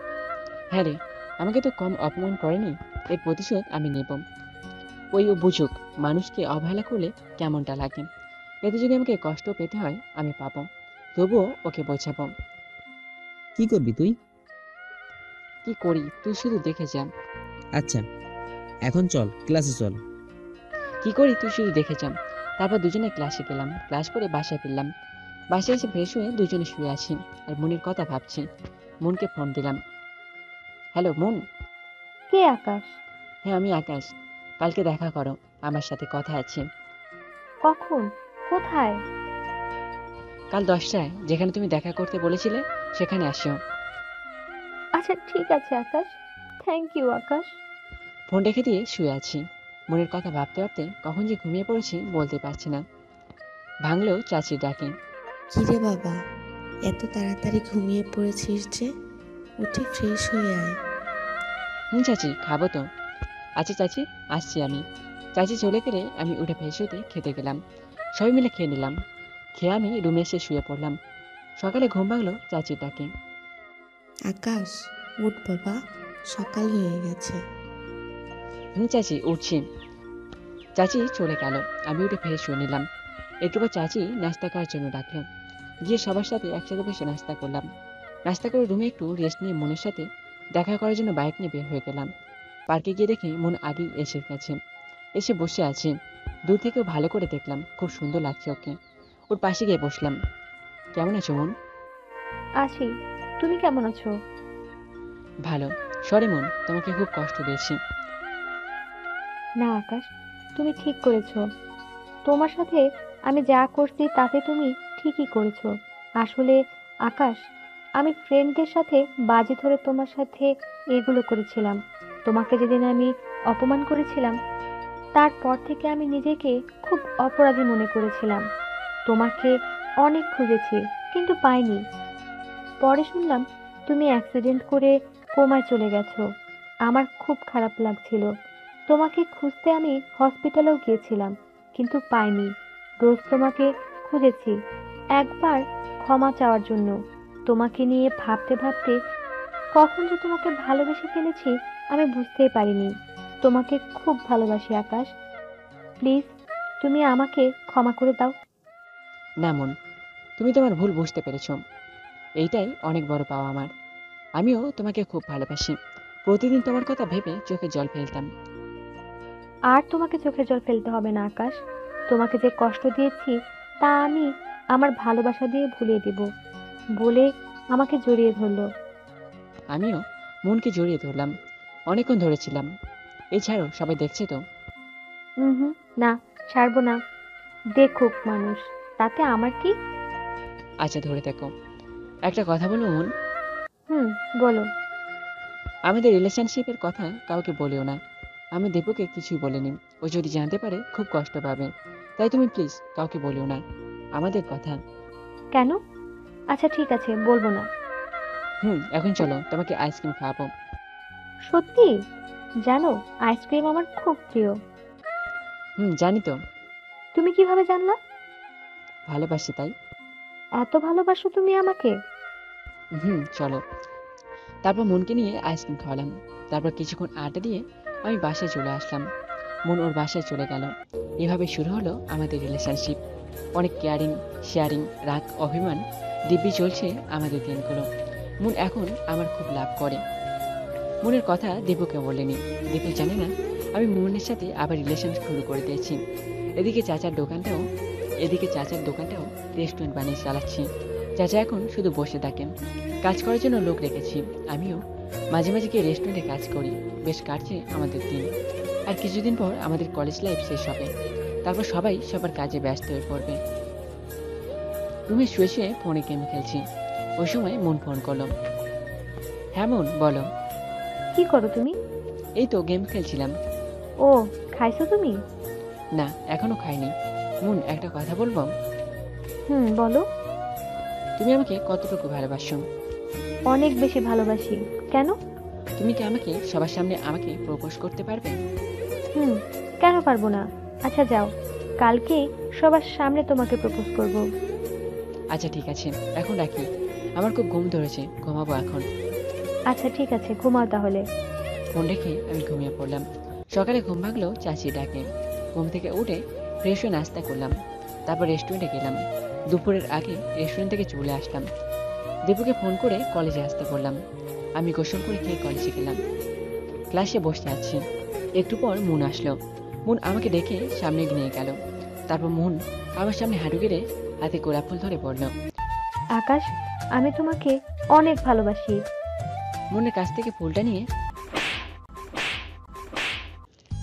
হ্যাঁ রে, আমাকে তো কম অপমান করেনি, এর প্রতিশোধ আমি নেব। ওই ও বুঝুক মানুষকে অবহেলা করলে কেমনটা লাগে। এতে যদি আমাকে কষ্ট পেতে হয় আমি পাবো, তবুও ওকে বোঝাবো। কি করবি তুই? কি করি তুই শুধু দেখে যা। আচ্ছা, এখন চল ক্লাসে চল। কি করি তুই শুধু দেখে যা। তারপর দুজনে ক্লাসে গেলাম। ক্লাস করে বাসায় ফিরলাম। বাসায় এসে ফ্রেশ হয়ে দুজনে শুয়ে আছি আর মনের কথা ভাবছি। মনকে ফোন দিলাম। হ্যালো মন। কে আকাশ? হ্যাঁ আমি আকাশ। কালকে দেখা করো, আমার সাথে কথা আছে। কখন? কোথায়? কাল 10টায়, যেখানে তুমি দেখা করতে বলেছিলে সেখানে আসিও। আচ্ছা ঠিক আছে আকাশ, থ্যাংক ইউ আকাশ। ফোন রেখে দিয়ে শুয়ে আছি। মনের কথা ভাবতে ভাবতে কখন যে ঘুমিয়ে পড়েছি বলতে পারছি না। ভাঙলেও চাচির ডাকে। কিরে বাবা, এত তাড়াতাড়ি ঘুমিয়ে পড়েছিস যে? উঠে ফ্রেশ হয়ে আয়। চাচি খাবো তো। আচ্ছা চাচি, আসছি আমি। চাচি চলে গেলে আমি উঠে ফ্রেশ হতে খেতে গেলাম। সবাই মিলে খেয়ে নিলাম। খেয়ে আমি রুমে এসে শুয়ে পড়লাম। সকালে ঘুম ভাঙলো চাচির ডাকে। আকাশ উঠ বাবা, সকাল হয়ে গেছে। চাচি উঠছি। চাচি চলে গেল। আমি উঠে ফ্রেশ হয়ে নিলাম। একটু পর চাচি নাস্তা করার জন্য ডাকলো। গিয়ে সবার সাথে একসাথে বসে নাস্তা করলাম। নাস্তা করে রুমে একটু রেস্ট নিয়ে মনের সাথে দেখা করার জন্য বাইক নিয়ে বের হয়ে গেলাম। পার্কে গিয়ে দেখি মন আগেই এসে গেছে। এসে বসে আছে। দূর থেকেও ভালো করে দেখলাম, খুব সুন্দর লাগছে ওকে। ওর পাশে গিয়ে বসলাম। কেমন আছো মন? আছি, তুমি কেমন আছো? ভালো। সরি মন, তোমাকে খুব কষ্ট দিয়েছি। না আকাশ, তুমি ঠিক করেছো। তোমার সাথে আমি যা করছি তাতে তুমি ঠিকই করেছো। আসলে আকাশ, আমি ফ্রেন্ডদের সাথে বাজি ধরে তোমার সাথে এগুলো করেছিলাম। তোমাকে যেদিন আমি অপমান করেছিলাম, তারপর থেকে আমি নিজেকে খুব অপরাধী মনে করেছিলাম। তোমাকে অনেক খুঁজেছি কিন্তু পাইনি। পরে শুনলাম তুমি অ্যাক্সিডেন্ট করে কোমায় চলে গেছো। আমার খুব খারাপ লাগছিল। তোমাকে খুঁজতে আমি হসপিটালেও গিয়েছিলাম কিন্তু পাইনি। রোজ তোমাকে খুঁজেছি, একবার ক্ষমা চাওয়ার জন্য। তোমাকে নিয়ে ভাবতে ভাবতে কখন যে তোমাকে ভালোবেসে ফেলেছি আমি বুঝতেই পারিনি। তোমাকে খুব ভালোবাসি আকাশ, প্লিজ তুমি আমাকে ক্ষমা করে দাও। না মন, তুমি তোমার ভুল বুঝতে পেরেছো। এইটাই অনেক বড় পাওয়া আমার। আমিও তোমাকে খুব ভালোবাসি। প্রতিদিন তোমার কথা ভেবে চোখে জল ফেলতাম। আর তোমাকে চোখে জল ফেলতে হবে না আকাশ। তোমাকে যে কষ্ট দিয়েছি তা আমি আমার ভালোবাসা দিয়ে ভুলিয়ে দিব বলে আমাকে জড়িয়ে ধরলো। আমিও মনকে জড়িয়ে ধরলাম। অনেকক্ষণ ধরেছিলাম। এই ছাড়ো, সবাই দেখছে তো। হুম, না ছাড়বো না, দেখুক মানুষ, তাতে আমার কি। আচ্ছা ধরে দেখো। একটা কথা বলবো মন? বলো। আমাদের রিলেশনশিপের কথা কাউকে বলিও না। আমি দীপুকে কিছুই বলিনি। ও যদি জানতে পারে খুব কষ্ট পাবে। তাই তুমি প্লিজ কাউকে বলিও না আমাদের কথা। কেন? আচ্ছা ঠিক আছে, বলবো না। এখন চলো, তোমাকে আইসক্রিম খাওয়াবো। সত্যি? জানো আইসক্রিম আমার খুব প্রিয়। জানি তো। তুমি কিভাবে জানলা? ভালোবাসি তাই। এত ভালোবাসো তুমি আমাকে? চলো। তারপর মনকে নিয়ে আইসক্রিম খাওয়ালাম। তারপর কিছুক্ষণ আড্ডা দিয়ে আমি বাসায় চলে আসলাম। মন ওর বাসায় চলে গেল। এভাবে শুরু হলো আমাদের রিলেশনশিপ। অনেক কেয়ারিং, শেয়ারিং, রাগ, অভিমান দিব্যি চলছে আমাদের দিনগুলো। মন এখন আমার খুব লাভ করে। মনের কথা দীপুকে বলেনি। দীপু জানে না আমি মনের সাথে আবার রিলেশন শুরু করে দিয়েছি। এদিকে চাচার দোকানটাও রেস্টুরেন্ট বানিয়ে চালাচ্ছি। চাচা এখন শুধু বসে থাকেন। কাজ করার জন্য লোক রেখেছি। আমিও মাঝে মাঝে গিয়ে রেস্টুরেন্টে কাজ করি। বেশ কাটছে আমাদের দিন। আর কিছুদিন পর আমাদের কলেজ লাইফ শেষ হবে। তারপর সবাই সবার কাজে ব্যস্ত হয়ে পড়বে। রুমে শুয়ে শুয়ে ফোনে গেম খেলছি। ওই সময় মন ফোন করলো। হ্যাঁ মন, বলো। কি করো তুমি? এই তো গেম খেলছিলাম। ও, খাইছো তুমি? না, এখনো খাইনি। মন, একটা কথা বলবো? বলো। তুমি আমাকে কতটুকু ভালোবাসো? অনেক বেশি ভালোবাসি। কেন? তুমি কি আমাকে সবার সামনে আমাকে প্রপোজ করতে পারবে? কেন পারবো না? আচ্ছা যাও, কালকে সবার সামনে তোমাকে প্রপোজ করব। আচ্ছা ঠিক আছে, এখন রাখি। আমার খুব ঘুম ধরেছে, ঘুমাবো এখন। আচ্ছা ঠিক আছে, ঘুমাও তাহলে। ফোন রেখে আমি ঘুমিয়ে পড়লাম। সকালে ঘুম ভাগলো চাচি ডাকে। ঘুম থেকে উঠে ফ্রেশ হয়ে নাস্তা করলাম। তারপর রেস্টুরেন্টে গেলাম। দুপুরের আগে রেস্টুরেন্ট থেকে চলে আসলাম। দীপুকে ফোন করে কলেজে আসতে বললাম। আমি গোসল করে খেয়ে কলেজে গেলাম। ক্লাসে বসে আছি। একটু পর মুন আসলো। মুন আমাকে দেখে সামনে নিয়ে গেল। তারপর মুন আমার সামনে হাঁটু গেড়ে হাতে গোলাপ ফুল ধরে পড়ল। আকাশ, আমি তোমাকে অনেক ভালোবাসি। মুনের কাছ থেকে ফুলটা নিয়ে,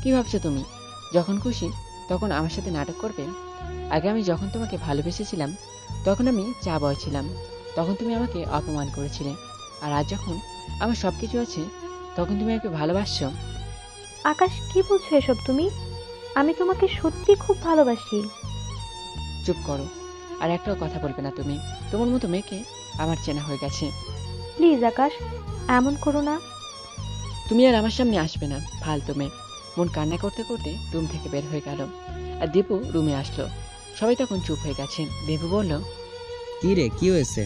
কি ভাবছো তুমি? যখন খুশি তখন আমার সাথে নাটক করবে? আগে আমি যখন তোমাকে ভালোবেসেছিলাম তখন আমি চা বয় ছিলাম। তখন তুমি আমাকে অপমান করেছিলে। আর আজ যখন আমার সবকিছু আছে তখন তুমি আমাকে ভালোবাসছো। আকাশ, কি বলছো এসব তুমি? আমি তোমাকে সত্যি খুব ভালোবাসি। চুপ করো, আর একটাও কথা বলবে না তুমি। তোমার মতো মেয়েকে আমার চেনা হয়ে গেছে। প্লিজ আকাশ, এমন করো না। তুমি আর আমার সামনে আসবে না, ফালতু মেয়ে। মন কান্না করতে করতে রুম থেকে বের হয়ে গেল। আর দীপু রুমে আসলো। সবাই তখন চুপ হয়ে গেছে। দীপু বলল, কি রে, কি হয়েছে?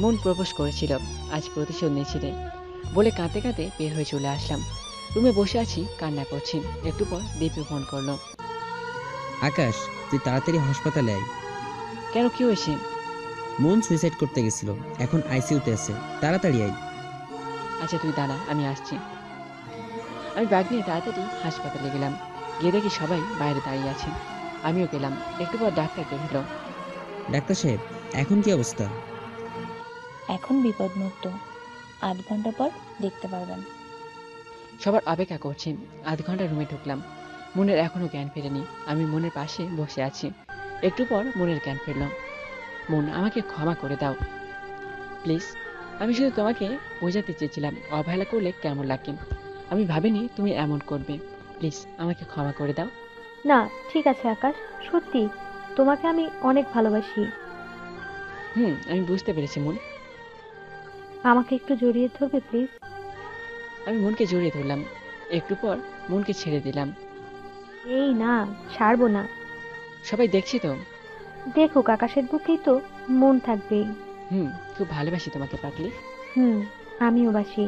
মন প্রপোজ করেছিল, আজ প্রতিশোধ নিয়েছিলে বলে কাঁদতে কাঁদতে বের হয়ে চলে আসলাম। রুমে বসে আছি, কান্না করছি। একটু পর দীপু ফোন করলো। আকাশ, তুই তাড়াতাড়ি হাসপাতালে আয়। কেন, কি হয়েছে? মন সুইসাইড করতে গেছিল, এখন আইসিইউতে আছে, তাড়াতাড়ি আয়। আচ্ছা তুই দাঁড়া, আমি আসছি। আমি ব্যাগ নিয়ে তাড়াতাড়ি হাসপাতালে গেলাম। গিয়ে দেখি সবাই বাইরে দাঁড়িয়ে আছে। আমিও গেলাম। একটু পর ডাক্তার বের হলো। ডাক্তার সাহেব, এখন কি অবস্থা? এখন বিপদমুক্ত, 8 ঘন্টা পর দেখতে পারবেন। সবার অপেক্ষা করছি। আধ ঘন্টা রুমে ঢুকলাম। মনের এখনো জ্ঞান ফেরেনি। আমি মনের পাশে বসে আছি। একটু পর মনের জ্ঞান ফিরল। মন, আমাকে ক্ষমা করে দাও প্লিজ। আমি শুধু তোমাকে বোঝাতে চেয়েছিলাম অবহেলা করলে কেমন লাগে। আমি ভাবিনি তুমি এমন করবে। প্লিজ আমাকে ক্ষমা করে দাও। না, ঠিক আছে আকাশ, সত্যি তোমাকে আমি অনেক ভালোবাসি। আমি বুঝতে পেরেছি মন। আমাকে একটু জড়িয়ে ধরবে প্লিজ? আমি মনকে জড়িয়ে ধরলাম। একটু পর মনকে ছেড়ে দিলাম। এই না, ছাড়বো না। সবাই দেখছি তো। দেখুক, আকাশের বুকেই তো মন থাকবেই। খুব ভালোবাসি তোমাকে পাগলি। আমিও বাসি।